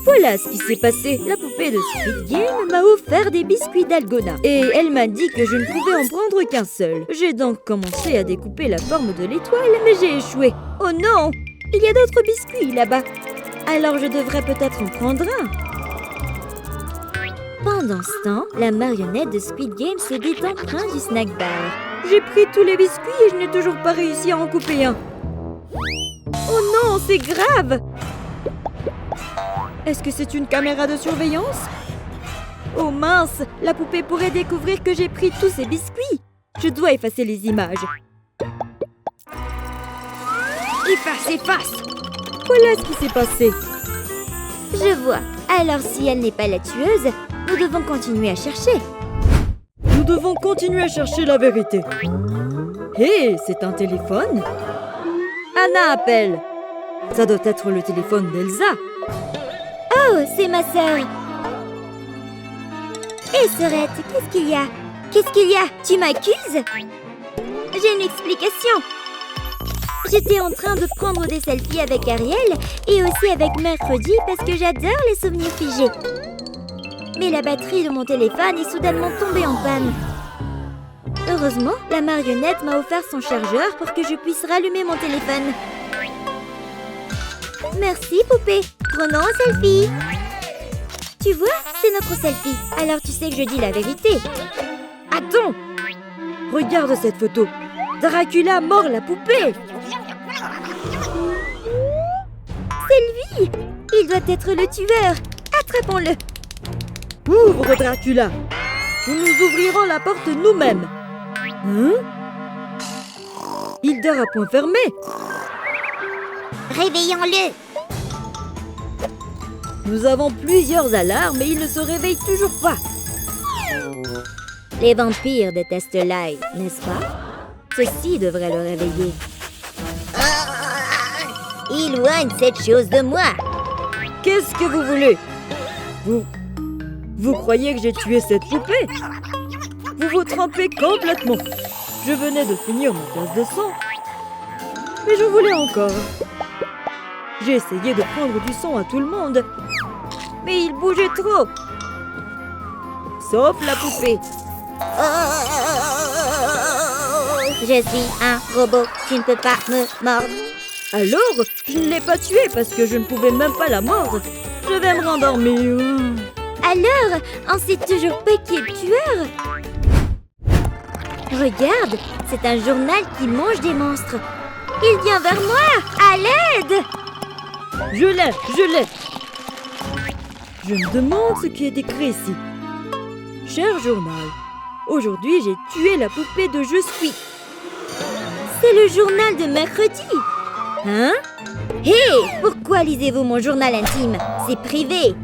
Voilà ce qui s'est passé. La poupée de Squid Game m'a offert des biscuits d'Algona. Et elle m'a dit que je ne pouvais en prendre qu'un seul. J'ai donc commencé à découper la forme de l'étoile, mais j'ai échoué. Oh non! Il y a d'autres biscuits là-bas. Alors je devrais peut-être en prendre un. Pendant ce temps, la marionnette de Squid Game se détend près du snack bar. J'ai pris tous les biscuits et je n'ai toujours pas réussi à en couper un. Oh non, c'est grave! Est-ce que c'est une caméra de surveillance? Oh mince, la poupée pourrait découvrir que j'ai pris tous ces biscuits. Je dois effacer les images. Efface! Voilà ce qui s'est passé. Je vois. Alors si elle n'est pas la tueuse, nous devons continuer à chercher. Nous devons continuer à chercher la vérité. Hé, c'est un téléphone? Anna appelle. Ça doit être le téléphone d'Elsa. Oh, c'est ma sœur. Hé, sœurette, qu'est-ce qu'il y a? Qu'est-ce qu'il y a? Tu m'accuses? J'ai une explication. J'étais en train de prendre des selfies avec Ariel et aussi avec Mercredi parce que j'adore les souvenirs figés. Mais la batterie de mon téléphone est soudainement tombée en panne. Heureusement, la marionnette m'a offert son chargeur pour que je puisse rallumer mon téléphone. Merci, poupée. Prenons un selfie. Tu vois, c'est notre selfie. Alors tu sais que je dis la vérité. Attends! Regarde cette photo. Dracula mord la poupée. C'est lui! Il doit être le tueur. Attrapons-le. Ouvre, Dracula. Nous nous ouvrirons la porte nous-mêmes. Hein? Il dort à point fermé. Réveillons-le! Nous avons plusieurs alarmes et il ne se réveille toujours pas. Les vampires détestent l'ail, n'est-ce pas? Ceci devrait le réveiller. Éloigne cette chose de moi! Qu'est-ce que vous voulez? Vous croyez que j'ai tué cette poupée? Vous vous trompez complètement. Je venais de finir ma tasse de sang. Mais je voulais encore. J'ai essayé de prendre du sang à tout le monde. Mais il bougeait trop. Sauf la poupée. Je suis un robot, tu ne peux pas me mordre. Alors, je ne l'ai pas tuée parce que je ne pouvais même pas la mordre. Je vais me rendormir. Alors, on sait toujours pas qui est le tueur? Regarde, c'est un journal qui mange des monstres. Il vient vers moi! À l'aide! Je l'ai. Je me demande ce qui est écrit ici. Cher journal, aujourd'hui j'ai tué la poupée de Je suis. C'est le journal de mercredi. Hein? Hé! Pourquoi lisez-vous mon journal intime? C'est privé.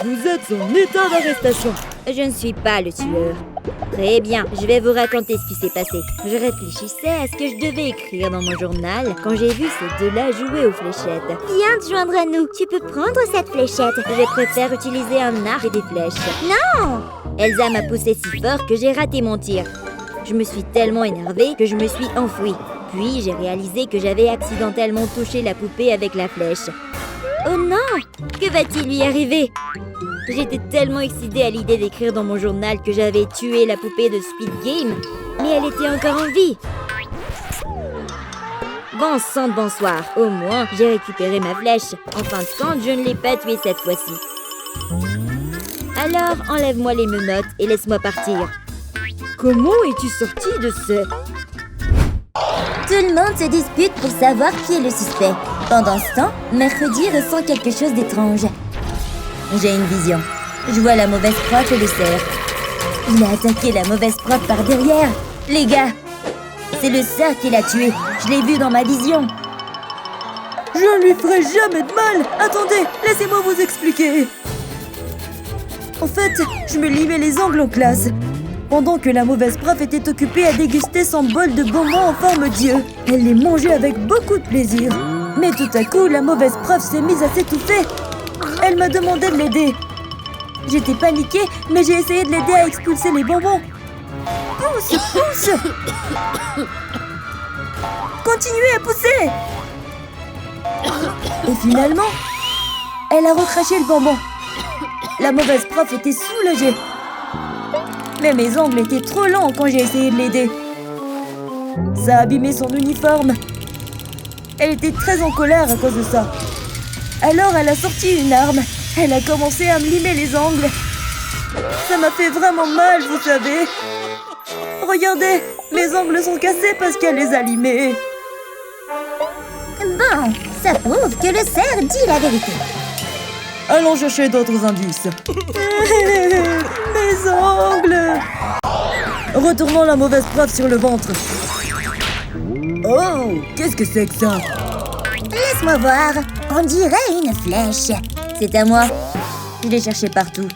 Vous êtes en état d'arrestation. Je ne suis pas le tueur. Très bien, je vais vous raconter ce qui s'est passé. Je réfléchissais à ce que je devais écrire dans mon journal quand j'ai vu ces deux-là jouer aux fléchettes. Viens te joindre à nous. Tu peux prendre cette fléchette. Je préfère utiliser un arc et des flèches. Non! Elsa m'a poussé si fort que j'ai raté mon tir. Je me suis tellement énervée que je me suis enfouie. Puis j'ai réalisé que j'avais accidentellement touché la poupée avec la flèche. Oh non! Que va-t-il lui arriver? J'étais tellement excitée à l'idée d'écrire dans mon journal que j'avais tué la poupée de Squid Game, mais elle était encore en vie. Bon sang de bonsoir, au moins j'ai récupéré ma flèche. En fin de compte, je ne l'ai pas tuée cette fois-ci. Alors, enlève-moi les menottes et laisse-moi partir. Comment es-tu sortie de ce... Tout le monde se dispute pour savoir qui est le suspect. Pendant ce temps, Mercredi ressent quelque chose d'étrange. J'ai une vision. Je vois la mauvaise prof et le cerf. Il a attaqué la mauvaise prof par derrière. Les gars, c'est le cerf qui l'a tué. Je l'ai vu dans ma vision. Je ne lui ferai jamais de mal. Attendez, laissez-moi vous expliquer. En fait, je me limais les ongles en classe, pendant que la mauvaise prof était occupée à déguster son bol de bonbons en forme d'yeux. Elle les mangeait avec beaucoup de plaisir. Mais tout à coup, la mauvaise prof s'est mise à s'étouffer. Elle m'a demandé de l'aider. J'étais paniquée, mais j'ai essayé de l'aider à expulser les bonbons. Pousse, pousse! Continuez à pousser! Et finalement, elle a recraché le bonbon. La mauvaise prof était soulagée. Mais mes ongles étaient trop longs quand j'ai essayé de l'aider. Ça a abîmé son uniforme. Elle était très en colère à cause de ça. Alors elle a sorti une arme. Elle a commencé à me limer les ongles. Ça m'a fait vraiment mal, vous savez. Regardez, mes ongles sont cassés parce qu'elle les a limés. Bon, ça prouve que le cerf dit la vérité. Allons chercher d'autres indices. Mes ongles! Retournons la mauvaise prof sur le ventre. Oh, qu'est-ce que c'est que ça? Laisse-moi voir. On dirait une flèche. C'est à moi. Je l'ai cherché partout.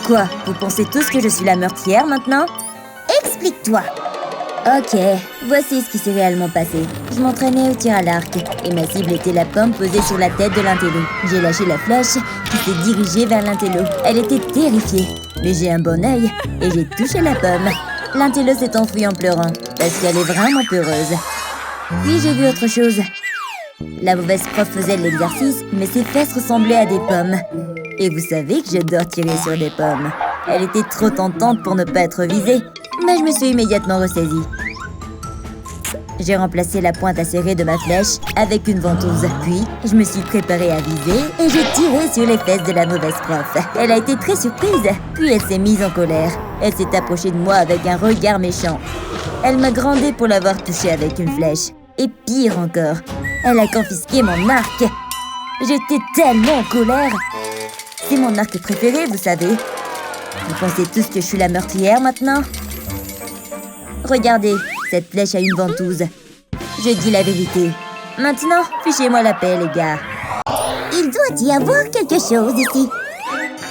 Quoi? Vous pensez tous que je suis la meurtrière maintenant? Explique-toi. Ok, voici ce qui s'est réellement passé. Je m'entraînais au tir à l'arc et ma cible était la pomme posée sur la tête de l'intello. J'ai lâché la flèche qui s'est dirigée vers l'intello. Elle était terrifiée, mais j'ai un bon œil et j'ai touché la pomme. L'intello s'est enfuie en pleurant parce qu'elle est vraiment peureuse. Puis j'ai vu autre chose. La mauvaise prof faisait de l'exercice, mais ses fesses ressemblaient à des pommes. Et vous savez que j'adore tirer sur des pommes. Elle était trop tentante pour ne pas être visée, mais je me suis immédiatement ressaisie. J'ai remplacé la pointe acérée de ma flèche avec une ventouse. Puis, je me suis préparée à viser et j'ai tiré sur les fesses de la mauvaise prof. Elle a été très surprise, puis elle s'est mise en colère. Elle s'est approchée de moi avec un regard méchant. Elle m'a grondé pour l'avoir touchée avec une flèche. Et pire encore, elle a confisqué mon arc. J'étais tellement en colère. C'est mon arc préféré, vous savez. Vous pensez tous que je suis la meurtrière maintenant? Regardez, cette flèche a une ventouse. Je dis la vérité. Maintenant, fichez-moi la paix, les gars. Il doit y avoir quelque chose ici.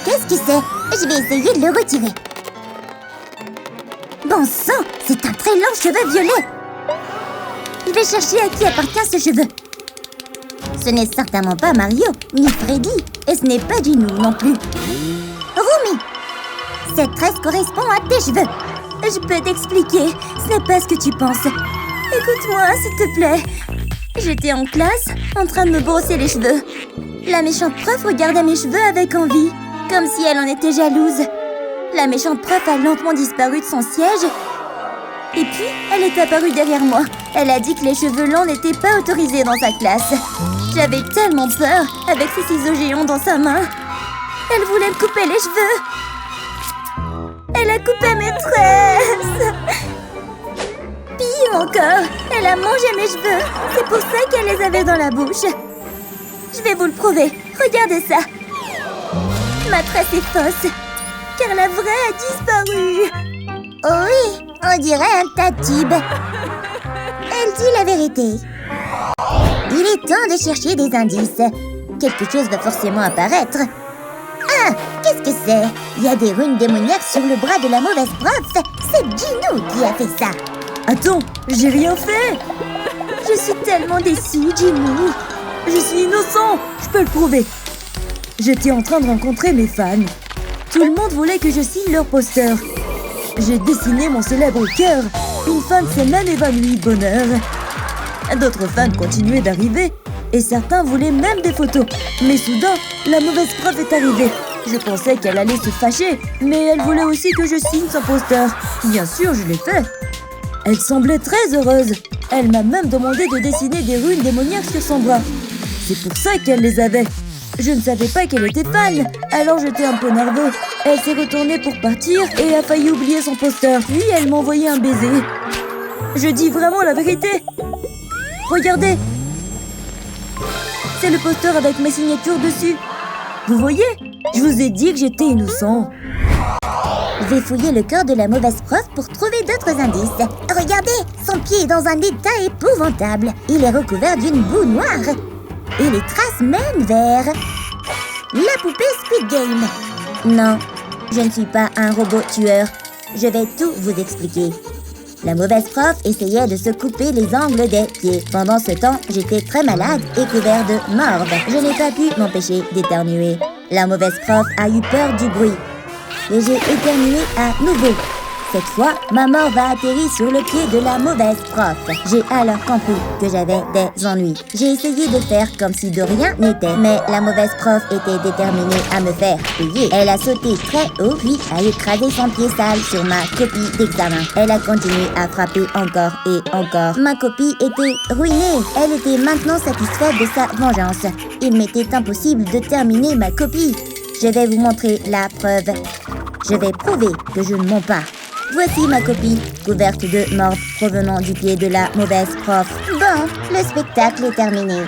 Qu'est-ce que c'est? Je vais essayer de le retirer. Bon sang, c'est un très long cheveu violet. Je vais chercher à qui appartient ce cheveu. Ce n'est certainement pas Mario, ni Freddy, et ce n'est pas Gino non plus. Rumi, cette tresse correspond à tes cheveux. Je peux t'expliquer, ce n'est pas ce que tu penses. Écoute-moi, s'il te plaît. J'étais en classe, en train de me brosser les cheveux. La méchante prof regardait mes cheveux avec envie, comme si elle en était jalouse. La méchante prof a lentement disparu de son siège. Et puis, elle est apparue derrière moi. Elle a dit que les cheveux longs n'étaient pas autorisés dans sa classe. J'avais tellement peur avec ses ciseaux géants dans sa main. Elle voulait me couper les cheveux. Elle a coupé mes tresses. Pire encore, elle a mangé mes cheveux. C'est pour ça qu'elle les avait dans la bouche. Je vais vous le prouver. Regardez ça. Ma tresse est fausse, car la vraie a disparu. Oui, on dirait un tas de tubes. Elle dit la vérité. Il est temps de chercher des indices. Quelque chose va forcément apparaître. Ah, qu'est-ce que c'est? Il y a des runes démoniaques sur le bras de la mauvaise prof. C'est Gino qui a fait ça. Attends, j'ai rien fait. Je suis tellement déçue, Gino. Je suis innocent, je peux le prouver. J'étais en train de rencontrer mes fans. Tout le monde voulait que je signe leur poster. J'ai dessiné mon célèbre cœur. Une fan s'est même évanouie de bonheur. D'autres fans continuaient d'arriver et certains voulaient même des photos. Mais soudain, la mauvaise prof est arrivée. Je pensais qu'elle allait se fâcher, mais elle voulait aussi que je signe son poster. Bien sûr, je l'ai fait. Elle semblait très heureuse. Elle m'a même demandé de dessiner des runes démoniaques sur son bras. C'est pour ça qu'elle les avait. Je ne savais pas qu'elle était fan, alors j'étais un peu nerveux. Elle s'est retournée pour partir et a failli oublier son poster. Puis elle m'a envoyé un baiser. Je dis vraiment la vérité. Regardez. C'est le poster avec mes signatures dessus. Vous voyez? Je vous ai dit que j'étais innocent. Je vais fouiller le corps de la mauvaise prof pour trouver d'autres indices. Regardez, son pied est dans un état épouvantable. Il est recouvert d'une boue noire. Et les traces mènent vers... la poupée Squid Game. Non, je ne suis pas un robot tueur. Je vais tout vous expliquer. La mauvaise prof essayait de se couper les angles des pieds. Pendant ce temps, j'étais très malade et couvert de morve. Je n'ai pas pu m'empêcher d'éternuer. La mauvaise prof a eu peur du bruit. Et j'ai éternué à nouveau. Cette fois, ma morve a atterri sur le pied de la mauvaise prof. J'ai alors compris que j'avais des ennuis. J'ai essayé de faire comme si de rien n'était, mais la mauvaise prof était déterminée à me faire payer. Elle a sauté très haut, puis a écrasé son pied sale sur ma copie d'examen. Elle a continué à frapper encore et encore. Ma copie était ruinée. Elle était maintenant satisfaite de sa vengeance. Il m'était impossible de terminer ma copie. Je vais vous montrer la preuve. Je vais prouver que je ne mens pas. Voici ma copie, couverte de morve provenant du pied de la mauvaise prof. Bon, le spectacle est terminé.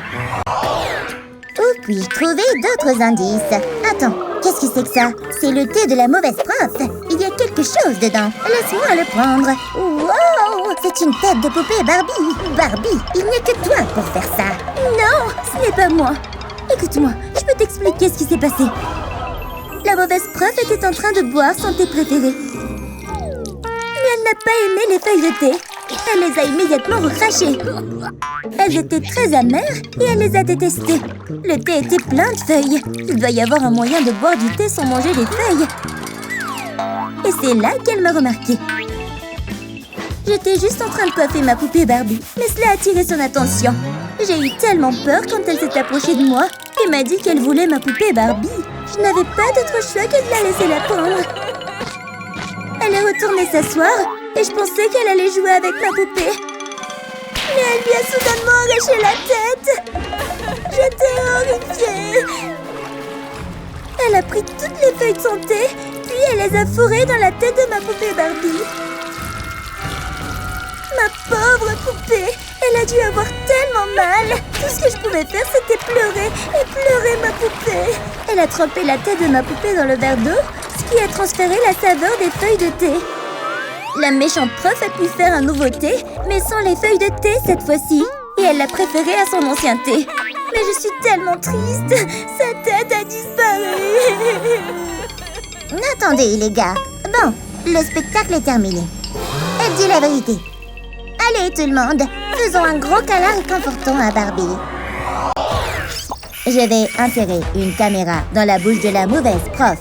Où puis-je trouver d'autres indices? Attends, qu'est-ce que c'est que ça? C'est le thé de la mauvaise prof. Il y a quelque chose dedans. Laisse-moi le prendre. Wow! C'est une tête de poupée Barbie. Barbie, il n'y a que toi pour faire ça. Non, ce n'est pas moi. Écoute-moi, je peux t'expliquer ce qui s'est passé. La mauvaise prof était en train de boire son thé préféré. Mais elle n'a pas aimé les feuilles de thé. Elle les a immédiatement recrachées. Elles étaient très amères et elle les a détestées. Le thé était plein de feuilles. Il doit y avoir un moyen de boire du thé sans manger les feuilles. Et c'est là qu'elle m'a remarqué. J'étais juste en train de coiffer ma poupée Barbie, mais cela a attiré son attention. J'ai eu tellement peur quand elle s'est approchée de moi et m'a dit qu'elle voulait ma poupée Barbie. Je n'avais pas d'autre choix que de la laisser la prendre. Elle est retournée s'asseoir et je pensais qu'elle allait jouer avec ma poupée. Mais elle lui a soudainement arraché la tête. J'étais horrifiée. Elle a pris toutes les feuilles de son thé, puis elle les a fourrées dans la tête de ma poupée Barbie. Ma pauvre poupée, elle a dû avoir tellement mal. Tout ce que je pouvais faire, c'était pleurer et pleurer ma poupée. Elle a trempé la tête de ma poupée dans le verre d'eau, ce qui a transféré la saveur des feuilles de thé. La méchante prof a pu faire un nouveau thé, mais sans les feuilles de thé cette fois-ci. Et elle l'a préféré à son ancien thé. Mais je suis tellement triste. Sa tête a disparu. Attendez, les gars. Bon, le spectacle est terminé. Elle dit la vérité. Allez, tout le monde, faisons un gros câlin réconfortant à Barbie. Je vais insérer une caméra dans la bouche de la mauvaise prof.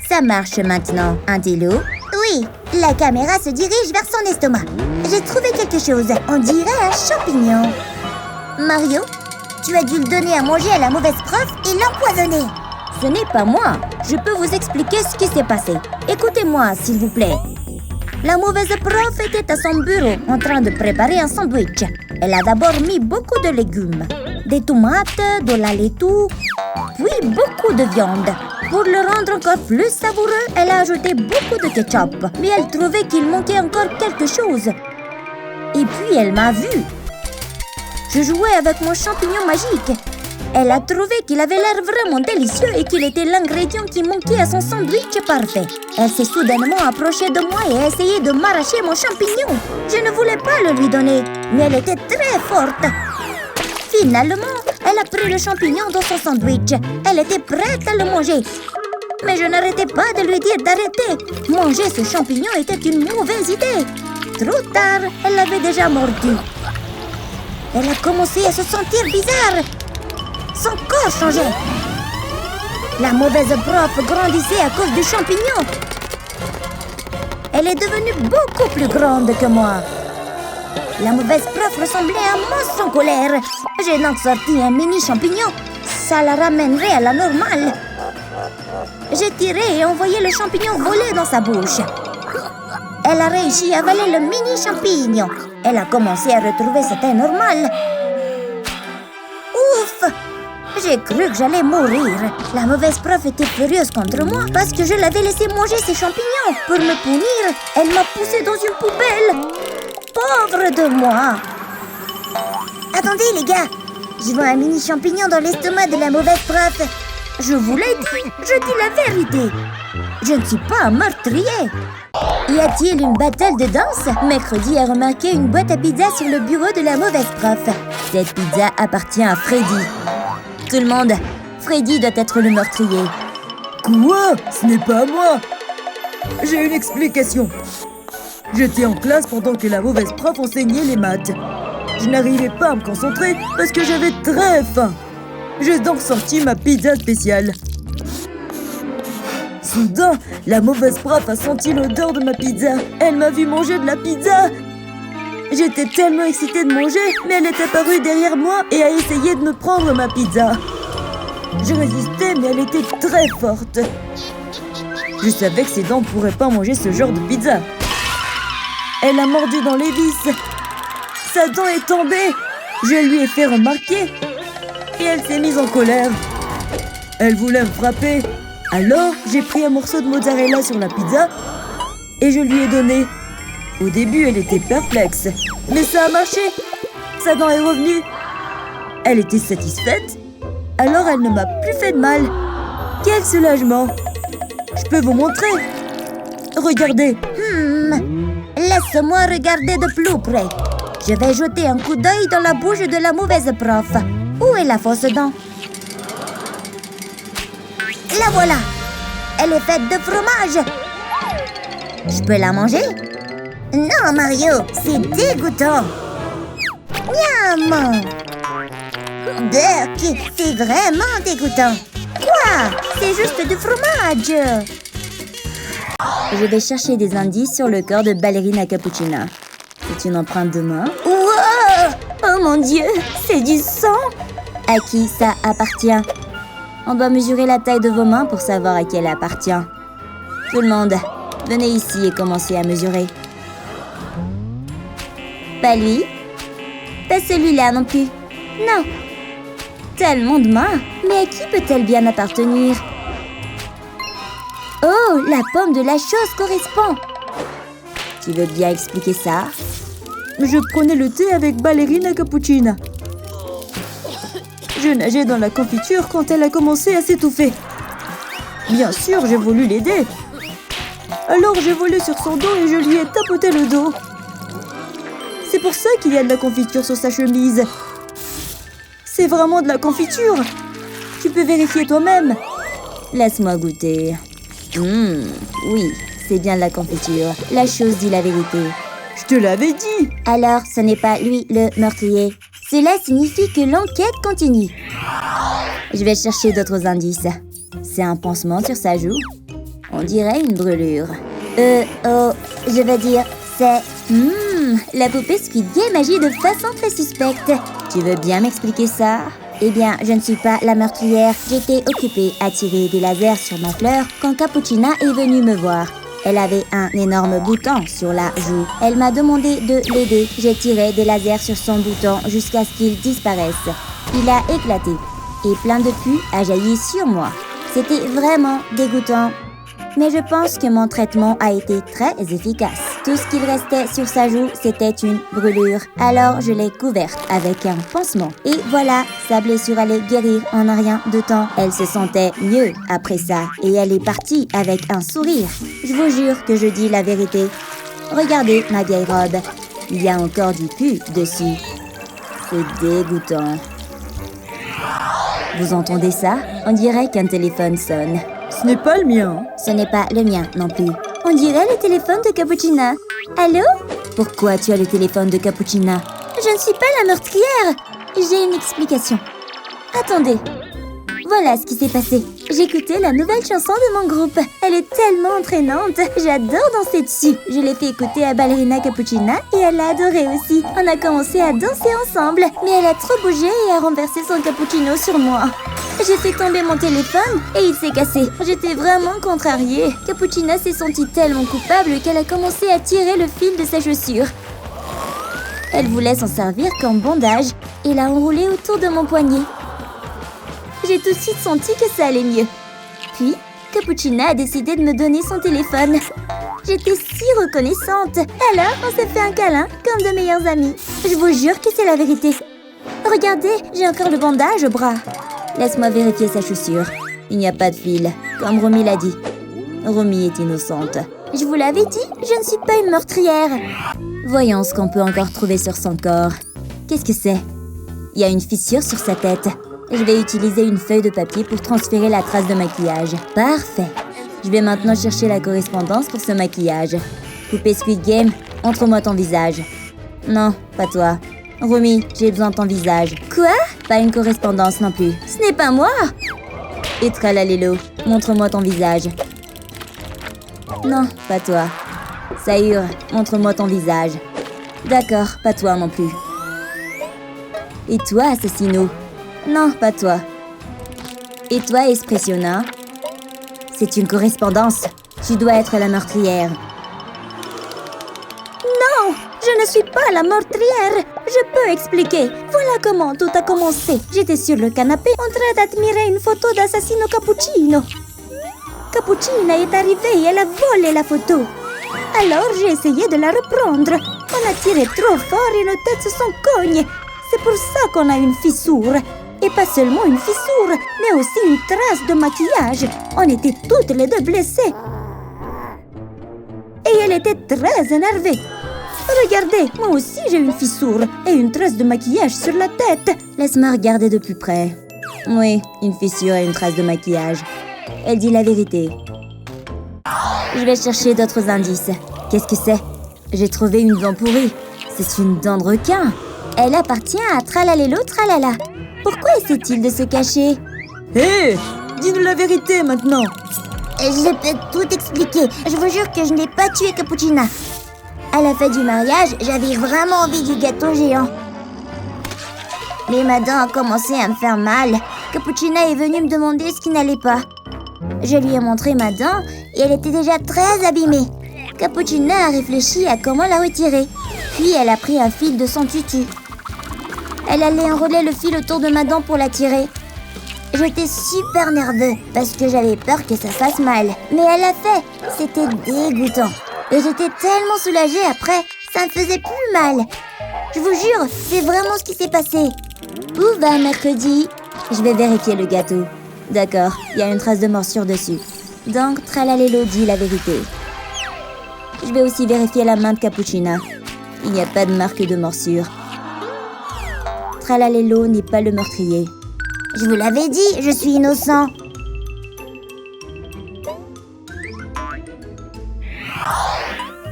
Ça marche maintenant, hein, Dilo? Oui, la caméra se dirige vers son estomac. J'ai trouvé quelque chose, on dirait un champignon. Mario, tu as dû le donner à manger à la mauvaise prof et l'empoisonner. Ce n'est pas moi. Je peux vous expliquer ce qui s'est passé. Écoutez-moi, s'il vous plaît. La mauvaise prof était à son bureau en train de préparer un sandwich. Elle a d'abord mis beaucoup de légumes, des tomates, de la laitue, puis beaucoup de viande. Pour le rendre encore plus savoureux, elle a ajouté beaucoup de ketchup. Mais elle trouvait qu'il manquait encore quelque chose. Et puis elle m'a vue. Je jouais avec mon champignon magique. Elle a trouvé qu'il avait l'air vraiment délicieux et qu'il était l'ingrédient qui manquait à son sandwich parfait. Elle s'est soudainement approchée de moi et a essayé de m'arracher mon champignon. Je ne voulais pas le lui donner, mais elle était très forte. Finalement, elle a pris le champignon dans son sandwich. Elle était prête à le manger. Mais je n'arrêtais pas de lui dire d'arrêter. Manger ce champignon était une mauvaise idée. Trop tard, elle l'avait déjà mordu. Elle a commencé à se sentir bizarre. Son corps changeait. La mauvaise prof grandissait à cause du champignon. Elle est devenue beaucoup plus grande que moi. La mauvaise prof ressemblait à un monstre en colère. J'ai donc sorti un mini champignon. Ça la ramènerait à la normale. J'ai tiré et envoyé le champignon voler dans sa bouche. Elle a réussi à avaler le mini champignon. Elle a commencé à retrouver sa taille normale. Ouf! J'ai cru que j'allais mourir. La mauvaise prof était furieuse contre moi parce que je l'avais laissé manger ses champignons. Pour me punir, elle m'a poussé dans une poubelle. Pauvre de moi! Attendez les gars, je vois un mini champignon dans l'estomac de la mauvaise prof. Je vous l'ai dit, je dis la vérité. Je ne suis pas un meurtrier. Y a-t-il une battle de danse? Mercredi a remarqué une boîte à pizza sur le bureau de la mauvaise prof. Cette pizza appartient à Freddy. Tout le monde, Freddy doit être le meurtrier. Quoi? Ce n'est pas moi. J'ai une explication. J'étais en classe pendant que la mauvaise prof enseignait les maths. Je n'arrivais pas à me concentrer parce que j'avais très faim. J'ai donc sorti ma pizza spéciale. Soudain, la mauvaise prof a senti l'odeur de ma pizza. Elle m'a vu manger de la pizza. J'étais tellement excitée de manger, mais elle est apparue derrière moi et a essayé de me prendre ma pizza. Je résistais, mais elle était très forte. Je savais que ses dents ne pourraient pas manger ce genre de pizza. Elle a mordu dans les vis. Sa dent est tombée. Je lui ai fait remarquer. Et elle s'est mise en colère. Elle voulait me frapper. Alors, j'ai pris un morceau de mozzarella sur la pizza et je lui ai donné. Au début, elle était perplexe, mais ça a marché. Sa dent est revenue. Elle était satisfaite. Alors, elle ne m'a plus fait de mal. Quel soulagement! Je peux vous montrer. Regardez. Laisse-moi regarder de plus près. Je vais jeter un coup d'œil dans la bouche de la mauvaise prof. Où est la fausse dent? La voilà. Elle est faite de fromage. Je peux la manger? Non, Mario, c'est dégoûtant. Miam! Burk, c'est vraiment dégoûtant. Quoi? C'est juste du fromage. Je vais chercher des indices sur le corps de Ballerina Cappuccina. C'est une empreinte de main. Wow! Oh mon Dieu, c'est du sang! À qui ça appartient? On doit mesurer la taille de vos mains pour savoir à qui elle appartient. Tout le monde, venez ici et commencez à mesurer. Pas lui. Pas celui-là non plus. Non. Tellement de mains. Mais à qui peut-elle bien appartenir? Oh, la pomme de la chose correspond. Tu veux bien expliquer ça? Je prenais le thé avec Ballerina Cappuccina. Je nageais dans la confiture quand elle a commencé à s'étouffer. Bien sûr, j'ai voulu l'aider. Alors j'ai volé sur son dos et je lui ai tapoté le dos. C'est pour ça qu'il y a de la confiture sur sa chemise. C'est vraiment de la confiture. Tu peux vérifier toi-même. Laisse-moi goûter. Oui, c'est bien de la confiture. La chose dit la vérité. Je te l'avais dit. Alors, ce n'est pas lui le meurtrier. Cela signifie que l'enquête continue. Je vais chercher d'autres indices. C'est un pansement sur sa joue. On dirait une brûlure. Je vais dire, c'est... la poupée Squid Game agit de façon très suspecte. Tu veux bien m'expliquer ça? Eh bien, je ne suis pas la meurtrière. J'étais occupée à tirer des lasers sur ma fleur quand Cappuccina est venue me voir. Elle avait un énorme bouton sur la joue. Elle m'a demandé de l'aider. J'ai tiré des lasers sur son bouton jusqu'à ce qu'il disparaisse. Il a éclaté et plein de pus a jailli sur moi. C'était vraiment dégoûtant. Mais je pense que mon traitement a été très efficace. Tout ce qu'il restait sur sa joue, c'était une brûlure. Alors je l'ai couverte avec un pansement. Et voilà, sa blessure allait guérir en un rien de temps. Elle se sentait mieux après ça. Et elle est partie avec un sourire. Je vous jure que je dis la vérité. Regardez ma vieille robe. Il y a encore du pu dessus. C'est dégoûtant. Vous entendez ça? On dirait qu'un téléphone sonne. Ce n'est pas le mien. Ce n'est pas le mien non plus. On dirait le téléphone de Cappuccina. Allô? Pourquoi tu as le téléphone de Cappuccina? Je ne suis pas la meurtrière. J'ai une explication. Attendez. Voilà ce qui s'est passé. J'écoutais la nouvelle chanson de mon groupe. Elle est tellement entraînante. J'adore danser dessus. Je l'ai fait écouter à Ballerina Cappuccina et elle l'a adoré aussi. On a commencé à danser ensemble, mais elle a trop bougé et a renversé son cappuccino sur moi. J'ai fait tomber mon téléphone et il s'est cassé. J'étais vraiment contrariée. Cappuccina s'est sentie tellement coupable qu'elle a commencé à tirer le fil de sa chaussure. Elle voulait s'en servir comme bandage et l'a enroulé autour de mon poignet. J'ai tout de suite senti que ça allait mieux. Puis, Cappuccina a décidé de me donner son téléphone. J'étais si reconnaissante. Alors, on s'est fait un câlin comme de meilleurs amis. Je vous jure que c'est la vérité. Regardez, j'ai encore le bandage au bras. Laisse-moi vérifier sa chaussure. Il n'y a pas de fil, comme Romy l'a dit. Romy est innocente. Je vous l'avais dit, je ne suis pas une meurtrière. Voyons ce qu'on peut encore trouver sur son corps. Qu'est-ce que c'est? Il y a une fissure sur sa tête. Je vais utiliser une feuille de papier pour transférer la trace de maquillage. Parfait. Je vais maintenant chercher la correspondance pour ce maquillage. Poupée Squid Game, montre-moi ton visage. Non, pas toi. Romy, j'ai besoin de ton visage. Quoi? Pas une correspondance non plus. Ce n'est pas moi. Et Tralalélo, montre-moi ton visage. Non, pas toi. Saïur, montre-moi ton visage. D'accord, pas toi non plus. Et toi, Assassino? Non, pas toi. Et toi, Espressiona? C'est une correspondance. Tu dois être la meurtrière. Non, je ne suis pas la meurtrière. Je peux expliquer. Voilà comment tout a commencé. J'étais sur le canapé en train d'admirer une photo d'Assassino Cappuccino. Cappuccina est arrivée et elle a volé la photo. Alors j'ai essayé de la reprendre. On a tiré trop fort et nos têtes se sont cognées. C'est pour ça qu'on a une fissure. Et pas seulement une fissure, mais aussi une trace de maquillage. On était toutes les deux blessées. Et elle était très énervée. Regardez, moi aussi j'ai une fissure et une trace de maquillage sur la tête. Laisse-moi regarder de plus près. Oui, une fissure et une trace de maquillage. Elle dit la vérité. Je vais chercher d'autres indices. Qu'est-ce que c'est? J'ai trouvé une dent pourrie. C'est une dent de requin. Elle appartient à Tralalélo Tralala. Pourquoi essaie-t-il de se cacher? Hé, dis-nous la vérité maintenant. Je peux tout expliquer. Je vous jure que je n'ai pas tué Cappuccina. À la fête du mariage, j'avais vraiment envie du gâteau géant. Mais ma dent a commencé à me faire mal. Cappuccina est venue me demander ce qui n'allait pas. Je lui ai montré ma dent et elle était déjà très abîmée. Cappuccina a réfléchi à comment la retirer. Puis elle a pris un fil de son tutu. Elle allait enrouler le fil autour de ma dent pour la tirer. J'étais super nerveux parce que j'avais peur que ça fasse mal. Mais elle l'a fait. C'était dégoûtant. Et j'étais tellement soulagée après. Ça me faisait plus mal. Je vous jure, c'est vraiment ce qui s'est passé. Où va mercredi? Je vais vérifier le gâteau. D'accord, il y a une trace de morsure dessus. Donc, Tralalélo dit la vérité. Je vais aussi vérifier la main de Cappuccina. Il n'y a pas de marque de morsure. Tralalélo n'est pas le meurtrier. Je vous l'avais dit, je suis innocent.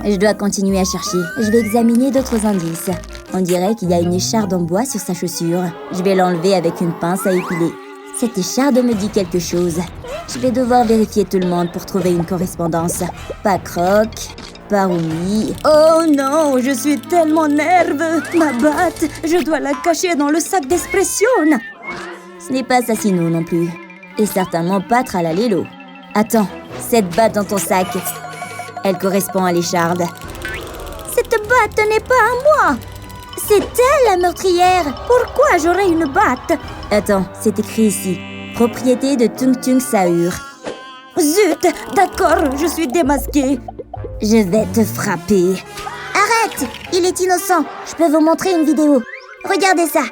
Je dois continuer à chercher. Je vais examiner d'autres indices. On dirait qu'il y a une écharde en bois sur sa chaussure. Je vais l'enlever avec une pince à épiler. Cette écharde me dit quelque chose. Je vais devoir vérifier tout le monde pour trouver une correspondance. Pas Croc, pas Romy. Oh non, je suis tellement nerveux. Ma batte, je dois la cacher dans le sac d'Espression. Ce n'est pas Assassino non plus. Et certainement pas Tralalélo. Attends, cette batte dans ton sac. Elle correspond à l'écharde. Cette batte n'est pas à moi. C'est elle la meurtrière. Pourquoi j'aurais une batte? Attends, c'est écrit ici. Propriété de Tung Tung Saur. Zut, d'accord, je suis démasquée. Je vais te frapper. Arrête, il est innocent. Je peux vous montrer une vidéo. Regardez ça.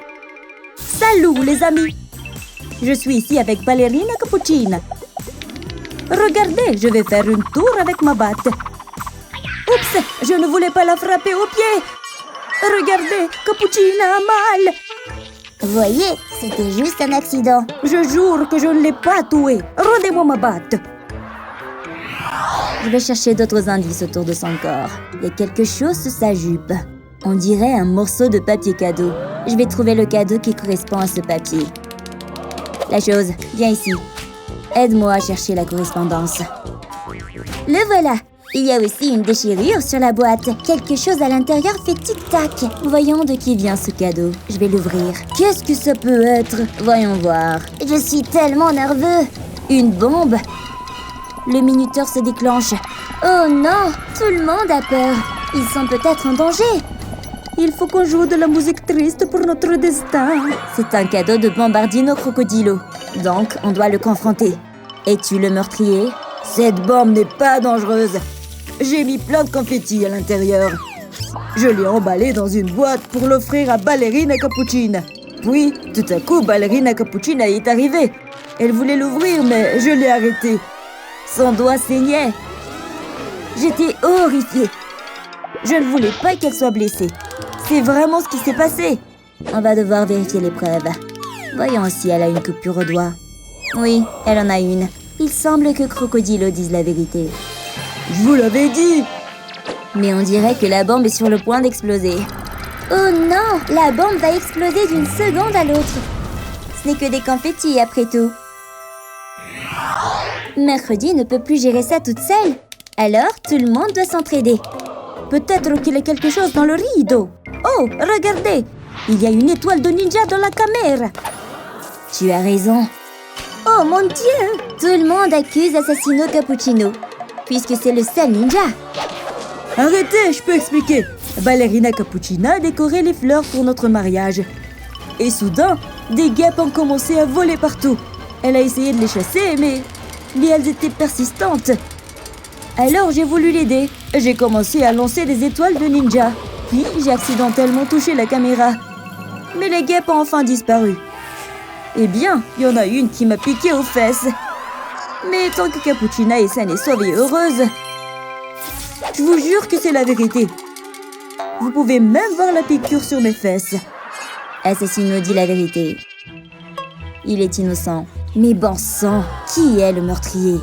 Salut les amis. Je suis ici avec Ballerina Cappuccina. Regardez, je vais faire une tour avec ma batte. Oups, je ne voulais pas la frapper au pied. Regardez, Cappuccina a mal. Voyez, c'était juste un accident. Je jure que je ne l'ai pas tué. Rendez-moi ma batte. Je vais chercher d'autres indices autour de son corps. Il y a quelque chose sur sa jupe. On dirait un morceau de papier cadeau. Je vais trouver le cadeau qui correspond à ce papier. La chose, viens ici. Aide-moi à chercher la correspondance. Le voilà. Il y a aussi une déchirure sur la boîte. Quelque chose à l'intérieur fait tic-tac. Voyons de qui vient ce cadeau. Je vais l'ouvrir. Qu'est-ce que ça peut être? Voyons voir. Je suis tellement nerveux. Une bombe? Le minuteur se déclenche. Oh non! Tout le monde a peur. Ils sont peut-être en danger. Il faut qu'on joue de la musique triste pour notre destin. C'est un cadeau de Bombardino Crocodilo. Donc, on doit le confronter. Es-tu le meurtrier? Cette bombe n'est pas dangereuse. J'ai mis plein de confettis à l'intérieur. Je l'ai emballé dans une boîte pour l'offrir à Ballerina Cappuccina. Puis, tout à coup, Ballerina Cappuccina est arrivée. Elle voulait l'ouvrir, mais je l'ai arrêtée. Son doigt saignait. J'étais horrifiée. Je ne voulais pas qu'elle soit blessée. C'est vraiment ce qui s'est passé. On va devoir vérifier les preuves. Voyons si elle a une coupure au doigt. Oui, elle en a une. Il semble que Crocodilo dise la vérité. Je vous l'avais dit! Mais on dirait que la bombe est sur le point d'exploser. Oh non! La bombe va exploser d'une seconde à l'autre. Ce n'est que des confettis après tout. Mercredi ne peut plus gérer ça toute seule. Alors, tout le monde doit s'entraider. Peut-être qu'il y a quelque chose dans le rideau. Oh, regardez! Il y a une étoile de ninja dans la caméra. Tu as raison. Oh mon Dieu! Tout le monde accuse Assassino Cappuccino, puisque c'est le seul ninja. Arrêtez, je peux expliquer. Ballerina Cappuccina a décoré les fleurs pour notre mariage. Et soudain, des guêpes ont commencé à voler partout. Elle a essayé de les chasser, mais elles étaient persistantes. Alors j'ai voulu l'aider. J'ai commencé à lancer des étoiles de ninja. Puis j'ai accidentellement touché la caméra. Mais les guêpes ont enfin disparu. Eh bien, il y en a une qui m'a piqué aux fesses. Mais tant que Cappuccina est saine et sauve et heureuse, je vous jure que c'est la vérité. Vous pouvez même voir la piqûre sur mes fesses. Assassino dit la vérité. Il est innocent. Mais bon sang, qui est le meurtrier?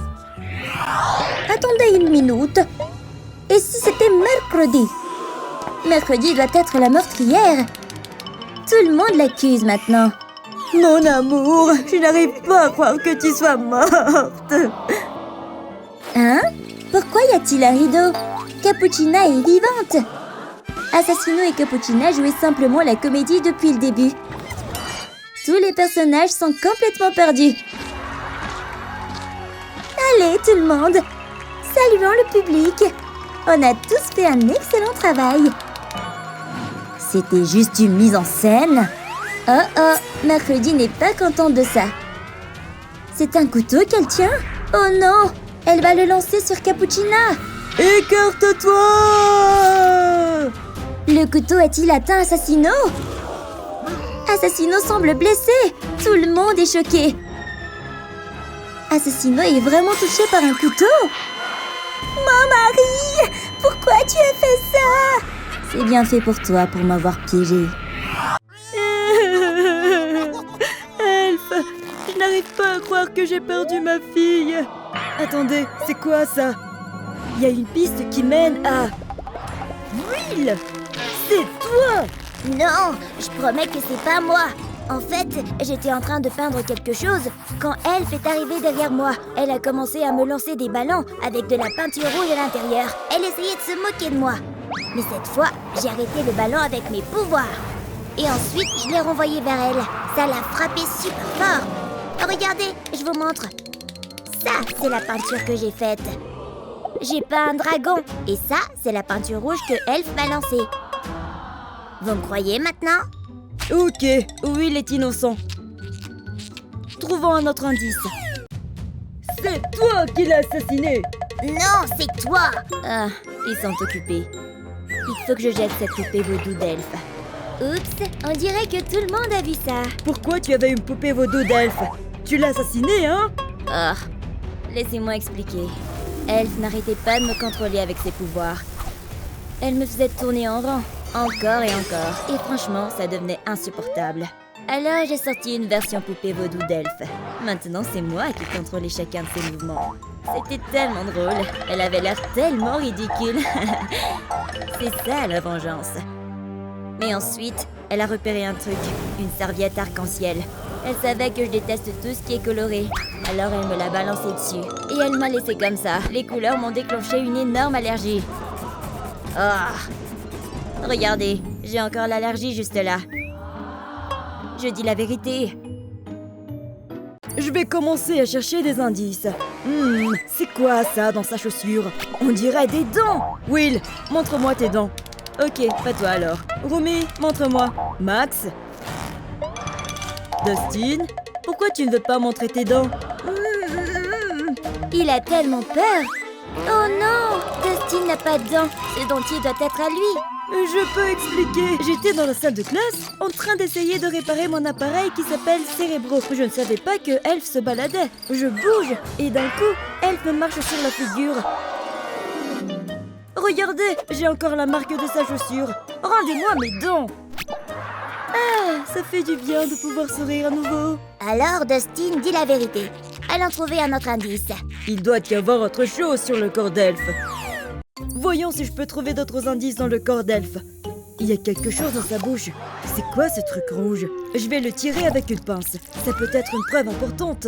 Attendez une minute. Et si c'était mercredi? Mercredi doit être la meurtrière. Tout le monde l'accuse maintenant. Mon amour, je n'arrive pas à croire que tu sois morte. Hein? Pourquoi y a-t-il un rideau? Cappuccina est vivante. Assassino et Cappuccina jouaient simplement la comédie depuis le début. Tous les personnages sont complètement perdus. Allez, tout le monde, saluons le public. On a tous fait un excellent travail. C'était juste une mise en scène. Oh oh, Mercredi n'est pas contente de ça. C'est un couteau qu'elle tient? Oh non, elle va le lancer sur Cappuccina. Écarte-toi! Le couteau a-t-il atteint Assassino? Assassino semble blessé. Tout le monde est choqué. Assassino est vraiment touché par un couteau. Mon mari, pourquoi tu as fait ça? C'est bien fait pour toi pour m'avoir piégé. Elf, je n'arrive pas à croire que j'ai perdu ma fille. Attendez, c'est quoi ça? Il y a une piste qui mène à... Will! C'est toi! Non, je promets que c'est pas moi. En fait, j'étais en train de peindre quelque chose quand Elf est arrivée derrière moi. Elle a commencé à me lancer des ballons avec de la peinture rouge à l'intérieur. Elle essayait de se moquer de moi. Mais cette fois, j'ai arrêté le ballon avec mes pouvoirs. Et ensuite, je l'ai renvoyé vers elle. Ça l'a frappé super fort. Regardez, je vous montre. Ça, c'est la peinture que j'ai faite. J'ai peint un dragon. Et ça, c'est la peinture rouge que Elf m'a lancée. Vous me croyez maintenant? Ok, Will est innocent. Trouvons un autre indice. C'est toi qui l'as assassiné! Non, c'est toi! Ah, ils sont occupés. Il faut que je jette cette poupée vaudou d'Elf. Oups, on dirait que tout le monde a vu ça. Pourquoi tu avais une poupée vaudou d'Elf? Tu l'as assassinée, hein? Ah, laissez-moi expliquer. Elf n'arrêtait pas de me contrôler avec ses pouvoirs. Elle me faisait tourner en rond, encore et encore. Et franchement, ça devenait insupportable. Alors j'ai sorti une version poupée vaudou d'Elf. Maintenant, c'est moi qui contrôlais chacun de ses mouvements. C'était tellement drôle. Elle avait l'air tellement ridicule. C'est ça, la vengeance. Mais ensuite, elle a repéré un truc, une serviette arc-en-ciel. Elle savait que je déteste tout ce qui est coloré. Alors elle me l'a balancé dessus. Et elle m'a laissé comme ça. Les couleurs m'ont déclenché une énorme allergie. Oh. Regardez, j'ai encore l'allergie juste là. Je dis la vérité. Je vais commencer à chercher des indices. C'est quoi ça dans sa chaussure? On dirait des dents. Will, montre-moi tes dents. Ok, pas toi alors. Rumi, montre-moi. Max? Dustin? Pourquoi tu ne veux pas montrer tes dents? Il a tellement peur. Oh non, Dustin n'a pas de dents. Ce dentier doit être à lui. Je peux expliquer. J'étais dans la salle de classe en train d'essayer de réparer mon appareil qui s'appelle Cérébro. Je ne savais pas que Elf se baladait. Je bouge et d'un coup, Elf me marche sur la figure. Regardez, j'ai encore la marque de sa chaussure. Rendez-moi mes dents. Ah, ça fait du bien de pouvoir sourire à nouveau. Alors Dustin dit la vérité. Allons trouver un autre indice. Il doit y avoir autre chose sur le corps d'Elf. Voyons si je peux trouver d'autres indices dans le corps d'Elf. Il y a quelque chose dans sa bouche. C'est quoi ce truc rouge? Je vais le tirer avec une pince. Ça peut être une preuve importante.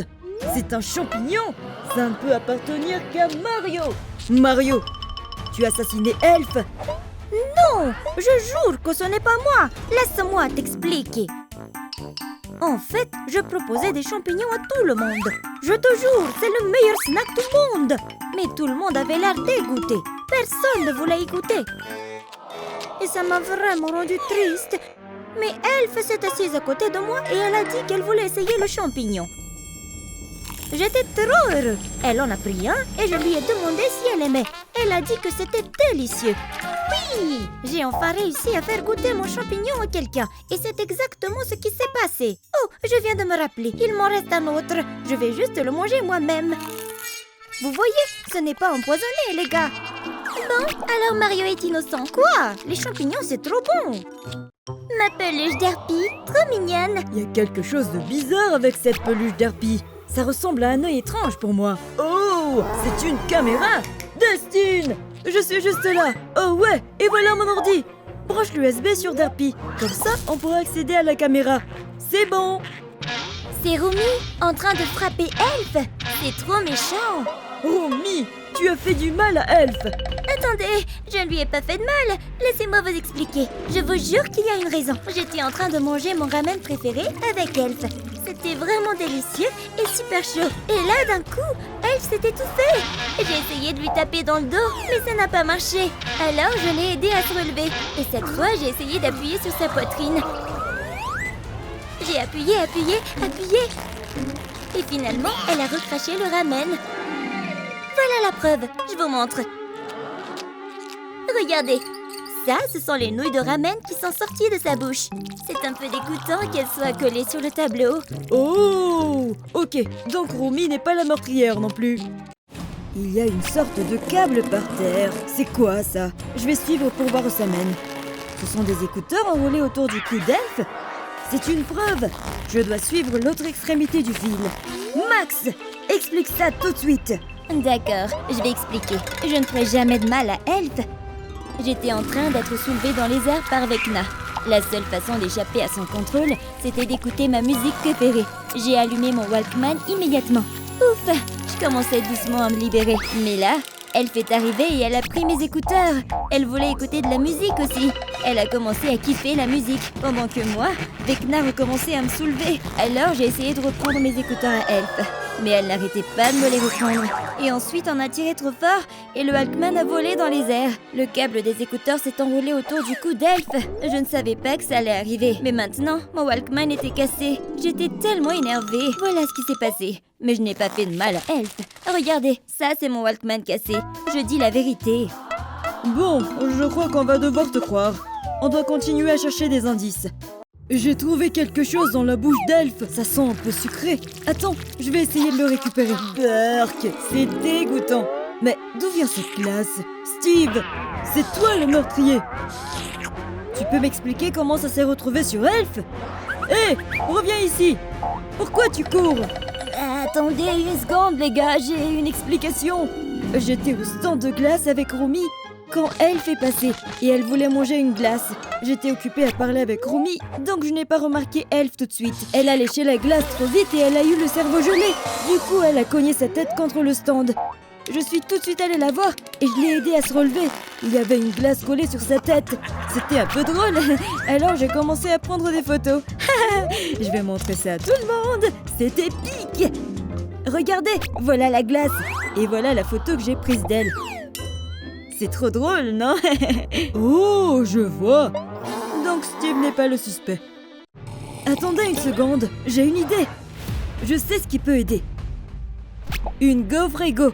C'est un champignon. Ça ne peut appartenir qu'à Mario. Mario, tu as assassiné Elf? Non, je jure que ce n'est pas moi. Laisse-moi t'expliquer. En fait, je proposais des champignons à tout le monde. Je te jure, c'est le meilleur snack du monde. Mais tout le monde avait l'air dégoûté. Personne ne voulait y goûter. Et ça m'a vraiment rendu triste. Mais Elf s'est assise à côté de moi et elle a dit qu'elle voulait essayer le champignon. J'étais trop heureux. Elle en a pris un et je lui ai demandé si elle aimait. Elle a dit que c'était délicieux. Oui, j'ai enfin réussi à faire goûter mon champignon à quelqu'un. Et c'est exactement ce qui s'est passé. Oh, je viens de me rappeler. Il m'en reste un autre. Je vais juste le manger moi-même. Vous voyez, ce n'est pas empoisonné, les gars. Bon, alors Mario est innocent. Quoi? Les champignons, c'est trop bon. Ma peluche d'harpie, trop mignonne. Il y a quelque chose de bizarre avec cette peluche d'harpie. Ça ressemble à un œil étrange pour moi. Oh, c'est une caméra. Dustin, je suis juste là. Oh ouais, et voilà mon ordi. Branche l'USB sur Derpy. Comme ça, on pourra accéder à la caméra. C'est bon. C'est Rumi en train de frapper Elf. C'est trop méchant. Rumi, tu as fait du mal à Elf. Attendez, je ne lui ai pas fait de mal. Laissez-moi vous expliquer. Je vous jure qu'il y a une raison. J'étais en train de manger mon ramen préféré avec Elf. C'était vraiment délicieux et super chaud. Et là, d'un coup, Elf s'est étouffé. J'ai essayé de lui taper dans le dos, mais ça n'a pas marché. Alors, je l'ai aidé à se relever. Et cette fois, j'ai essayé d'appuyer sur sa poitrine. J'ai appuyé. Et finalement, elle a recraché le ramen. Voilà la preuve, je vous montre. Regardez, ça, ce sont les nouilles de ramen qui sont sorties de sa bouche. C'est un peu dégoûtant qu'elles soient collées sur le tableau. Oh, ok, donc Rumi n'est pas la meurtrière non plus. Il y a une sorte de câble par terre. C'est quoi ça? Je vais suivre pour voir où ça mène. Ce sont des écouteurs enroulés autour du cou d'Elf? C'est une preuve. Je dois suivre l'autre extrémité du fil. Max, explique ça tout de suite. D'accord, je vais expliquer. Je ne ferai jamais de mal à Elf. J'étais en train d'être soulevée dans les airs par Vecna. La seule façon d'échapper à son contrôle, c'était d'écouter ma musique préférée. J'ai allumé mon Walkman immédiatement. Ouf, je commençais doucement à me libérer. Mais là, Elf est arrivée et elle a pris mes écouteurs. Elle voulait écouter de la musique aussi. Elle a commencé à kiffer la musique. Pendant que moi, Vecna recommençait à me soulever. Alors j'ai essayé de reprendre mes écouteurs à Elf. Mais elle n'arrêtait pas de me les reprendre. Et ensuite on a tiré trop fort et le Walkman a volé dans les airs. Le câble des écouteurs s'est enroulé autour du cou d'Elf. Je ne savais pas que ça allait arriver. Mais maintenant, mon Walkman était cassé. J'étais tellement énervée. Voilà ce qui s'est passé. Mais je n'ai pas fait de mal à Elf. Regardez, ça c'est mon Walkman cassé. Je dis la vérité. Bon, je crois qu'on va devoir te croire. On doit continuer à chercher des indices. J'ai trouvé quelque chose dans la bouche d'Elf. Ça sent un peu sucré. Attends, je vais essayer de le récupérer. Berk, c'est dégoûtant. Mais d'où vient cette glace? Steve, c'est toi le meurtrier. Tu peux m'expliquer comment ça s'est retrouvé sur Elf? Hé, reviens ici. Pourquoi tu cours? Attendez une seconde les gars, j'ai une explication. J'étais au stand de glace avec Rumi quand Elf est passée et elle voulait manger une glace. J'étais occupée à parler avec Romy, donc je n'ai pas remarqué Elf tout de suite. Elle a léché la glace trop vite et elle a eu le cerveau gelé. Du coup, elle a cogné sa tête contre le stand. Je suis tout de suite allée la voir et je l'ai aidée à se relever. Il y avait une glace collée sur sa tête. C'était un peu drôle. Alors j'ai commencé à prendre des photos. Je vais montrer ça à tout le monde. C'est épique. Regardez, voilà la glace. Et voilà la photo que j'ai prise d'elle. C'est trop drôle, non? Oh, je vois. Donc Steve n'est pas le suspect. Attendez une seconde, j'ai une idée. Je sais ce qui peut aider. Une gaufre Ego.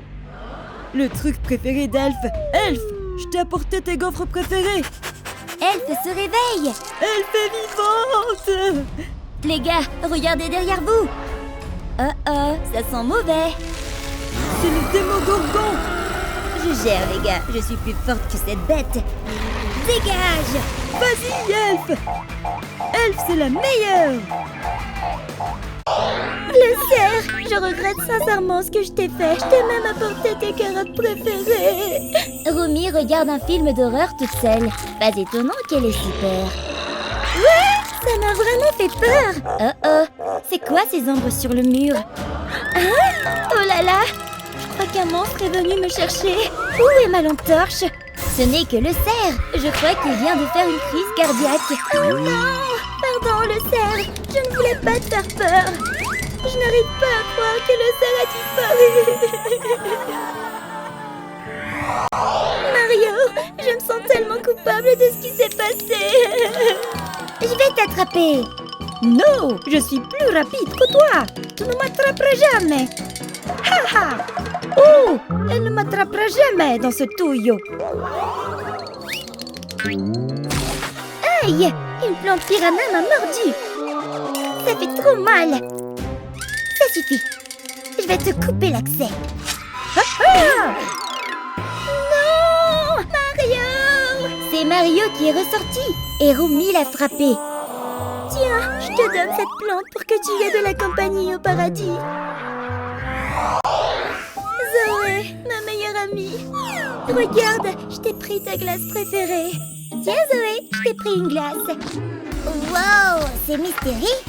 Le truc préféré d'Elf. Elf, je t'ai apporté tes gaufres préférées. Elf se réveille. Elf est vivante. Les gars, regardez derrière vous. Oh, ça sent mauvais. C'est le Démogorgon. Je gère, les gars. Je suis plus forte que cette bête. Dégage! Vas-y, Elf. Elf, c'est la meilleure. Le cerf, je regrette sincèrement ce que je t'ai fait. Je t'ai même apporté tes carottes préférées. Romy regarde un film d'horreur toute seule. Pas étonnant qu'elle est super. Ouais, ça m'a vraiment fait peur. Oh, c'est quoi ces ombres sur le mur? Hein? Oh là là, je crois qu'un monstre est venu me chercher. Où est ma lampe torche? Ce n'est que le cerf. Je crois qu'il vient de faire une crise cardiaque. Oh non! Pardon, le cerf. Je ne voulais pas te faire peur. Je n'arrive pas à croire que le cerf a disparu. Mario, je me sens tellement coupable de ce qui s'est passé. Je vais t'attraper. Non, je suis plus rapide que toi. Tu ne m'attraperas jamais. Ha ha. Oh, elle ne m'attrapera jamais dans ce tuyau. Aïe, une plante piranha m'a mordu. Ça fait trop mal. Ça suffit. Je vais te couper l'accès. Non, Mario. C'est Mario qui est ressorti et Romy l'a frappé. Tiens, je te donne cette plante pour que tu aies de la compagnie au paradis. Zoé, ma meilleure amie. Regarde, je t'ai pris ta glace préférée. Tiens Zoé, je t'ai pris une glace. Wow, c'est Mystérie.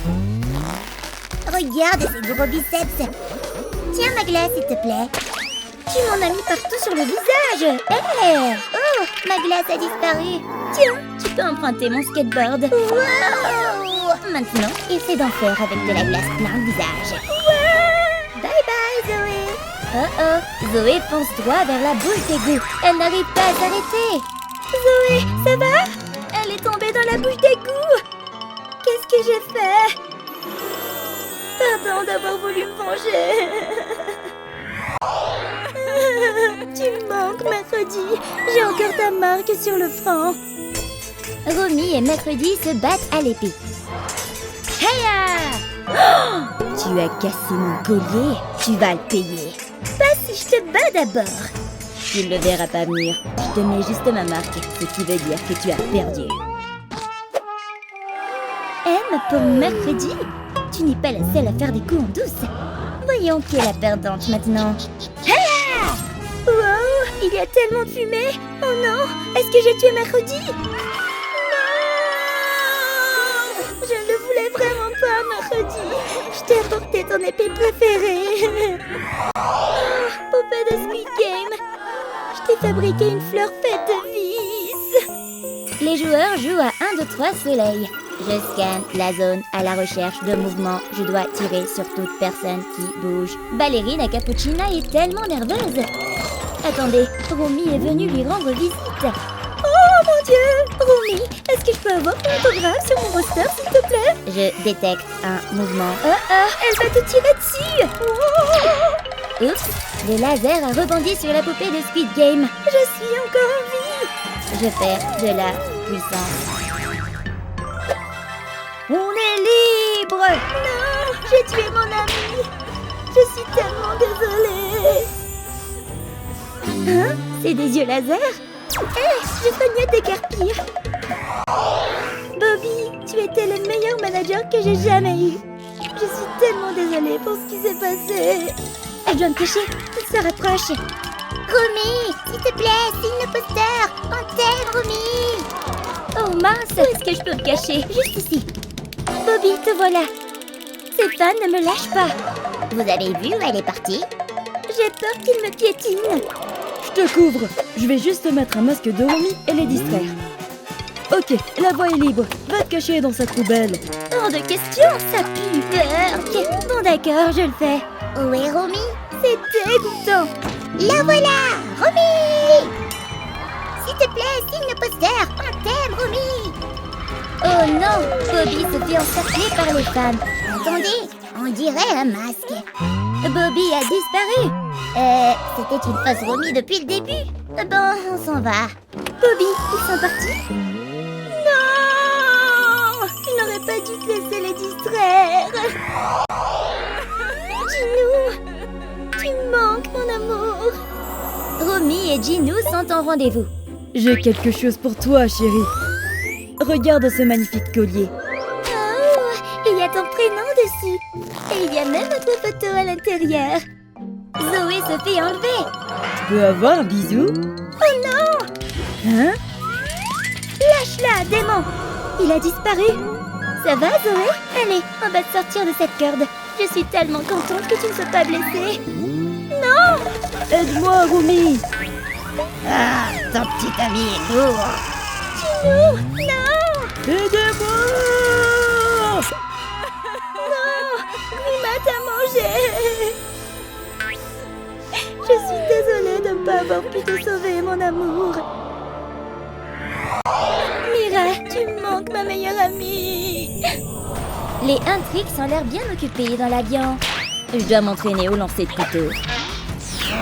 Regarde ces gros biceps. Tiens ma glace, s'il te plaît. Tu m'en as mis partout sur le visage. Hey. Oh, ma glace a disparu. Tiens, tu peux emprunter mon skateboard. Wow. Maintenant, essaie d'en faire avec de la glace plein le visage. Bye bye Zoé. Oh, Zoé fonce droit vers la boule d'égout. Elle n'arrive pas à s'arrêter. Zoé, ça va? Elle est tombée dans la bouche d'égout. Qu'est-ce que j'ai fait? Pardon d'avoir voulu me venger. Tu me manques, Mercredi. J'ai encore ta marque sur le front. Romy et Mercredi se battent à l'épée. Heya! Oh, tu as cassé mon collier. Tu vas le payer. Pas si je te bats d'abord. Tu ne le verras pas venir. Je te mets juste ma marque, ce qui veut dire que tu as perdu. M pour Mercredi? Tu n'es pas la seule à faire des coups en douce. Voyons qui est la perdante maintenant. Ah! Wow, il y a tellement de fumée. Oh non, est-ce que j'ai tué Mercredi? Non! Je ne le voulais vraiment pas, Mercredi. Je t'ai apporté ton épée préférée. Oh, poupée de Squid Game. Je t'ai fabriqué une fleur faite de vis. Les joueurs jouent à 1, 2, 3 soleil. Je scanne la zone à la recherche de mouvements. Je dois tirer sur toute personne qui bouge. Ballerine à Cappuccina est tellement nerveuse. Attendez, Romy est venue lui rendre visite. Oh mon Dieu! Romy, est-ce que je peux avoir ton autographe sur mon roster, s'il te plaît? Je détecte un mouvement. Elle va te tirer dessus! Oh. Oups, le laser a rebondi sur la poupée de Squid Game. Je suis encore en vie! Je perds de la puissance. On est libre! Non, j'ai tué mon ami! Je suis tellement désolée! Hein? C'est des yeux laser? Hé, je soignais d'écarpir! Bobby, tu étais le meilleur manager que j'ai jamais eu! Je suis tellement désolée pour ce qui s'est passé! Elle doit me cacher, il se rapproche! Romy, s'il te plaît, signe le poster. On t'aime, Romy. Oh mince, où est-ce que je peux me cacher? Juste ici. Bobby, te voilà. Ces fans ne me lâchent pas. Vous avez vu où elle est partie? J'ai peur qu'ils me piétinent. Je te couvre. Je vais juste mettre un masque de Romy et les distraire. Ok, la voie est libre. Va te cacher dans cette poubelle. Hors de question, ça pue. Ok, bon d'accord, je le fais. Où est Romy? C'est dégoûtant. La voilà, Romy. S'il te plaît, signe le poster. On t'aime, Romy. Oh non, Bobby se fait encercler par les fans. Attendez, on dirait un masque. Bobby a disparu. C'était une fausse Romy depuis le début. Bon, on s'en va. Bobby, ils sont partis? Non! Je n'aurais pas dû te laisser les distraire. Ginou, tu me manques, mon amour. Romy et Ginou sont en rendez-vous. J'ai quelque chose pour toi, chérie. Regarde ce magnifique collier. Oh, il y a ton prénom dessus. Et il y a même notre photo à l'intérieur. Zoé se fait enlever. Je peux avoir un bisou? Oh non! Hein? Lâche-la, démon! Il a disparu. Ça va, Zoé? Allez, on va te sortir de cette corde. Je suis tellement contente que tu ne sois pas blessée. Non! Aide-moi, Romy! Ah, ton petit ami est lourd. Ginou, non! Aidez-moi! Non! Grima t'a mangé! Je suis désolée de ne pas avoir pu te sauver, mon amour. Mira, tu me manques, ma meilleure amie. Les Huntrix ont l'air bien occupés dans l'avion. Je dois m'entraîner au lancer de couteau.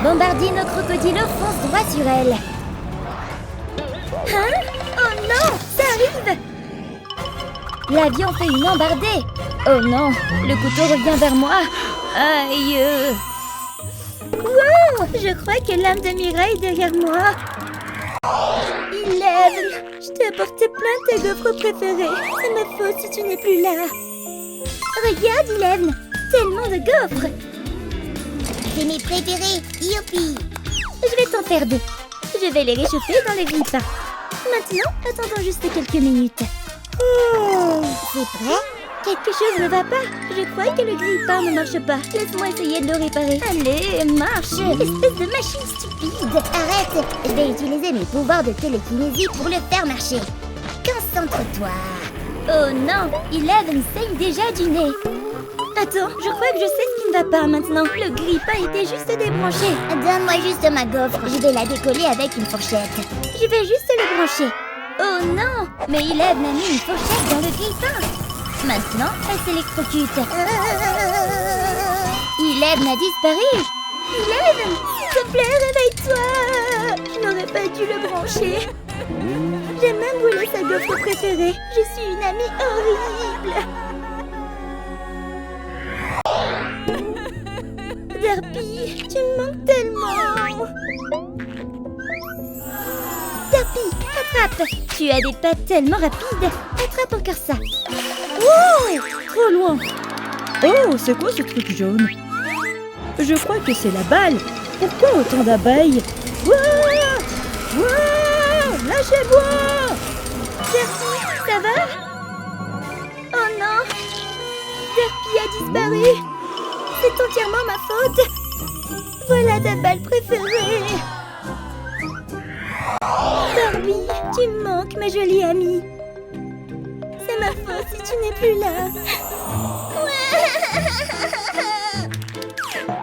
Bombardino Crocodilo fonce droit sur elle. Hein? Oh non, ça arrive! L'avion fait une embardée. Oh non, le couteau revient vers moi. Aïe! Wow! Je crois que l'âme de Mira est derrière moi. Eleven, je t'ai apporté plein de tes gaufres préférés. C'est ma faute si tu n'es plus là. Regarde, Eleven, tellement de gaufres. C'est mes préférés, youpi. Je vais t'en faire deux. Je vais les réchauffer dans les grille-pains. Maintenant, attendons juste quelques minutes. Oh, c'est prêt? Quelque chose ne va pas. Je crois que le grille-pain ne marche pas. Laisse-moi essayer de le réparer. Allez, marche. Espèce de machine stupide. Arrête, je vais utiliser mes pouvoirs de télékinésie pour le faire marcher. Concentre-toi. Oh non, Eleven saigne déjà du nez. Attends, je crois que je sais ce qui ne va pas maintenant. Le grille-pain était juste débranché. Donne-moi juste ma gaufre. Je vais la décoller avec une fourchette. Je vais juste le brancher. Oh non, mais Eleven a mis une fourchette dans le grille-pain. Maintenant, elle s'électrocute. Eleven a disparu. Eleven, s'il te plaît, réveille-toi. Je n'aurais pas dû le brancher. J'ai même volé sa gaufre préférée. Je suis une amie horrible. Derpy, tu me manques tellement. Derpy, attrape. Tu as des pattes tellement rapides. Attrape encore ça. Oh! Trop loin! Oh, c'est quoi ce truc jaune? Je crois que c'est la balle. Pourquoi autant d'abeilles? Ouah! Ouah! Lâchez-moi! Derpy, ça va? Oh non! Derpy a disparu. C'est entièrement ma faute. Voilà ta balle préférée. Barbie, tu me manques, ma jolie amie. C'est ma faute si tu n'es plus là.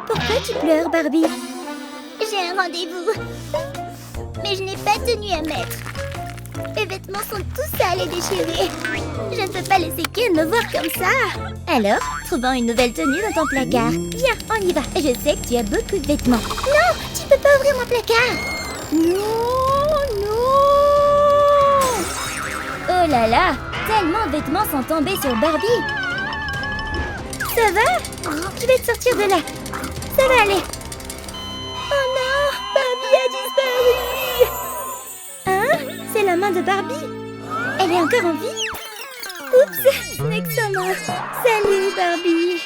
Pourquoi tu pleures, Barbie? J'ai un rendez-vous. Mais je n'ai pas de tenue à mettre. Mes vêtements sont tous sales et déchirés. Je ne peux pas laisser Ken me voir comme ça. Alors, trouvons une nouvelle tenue dans ton placard. Viens, on y va. Je sais que tu as beaucoup de vêtements. Non, tu peux pas ouvrir mon placard. Non, non. Oh là là, tellement de vêtements sont tombés sur Barbie. Ça va? Je vais te sortir de là. Ça va aller. Oh non, Barbie a disparu. Hein? C'est la main de Barbie. Elle est encore en vie? Oups, ce n'est que sa main. Salut, Barbie.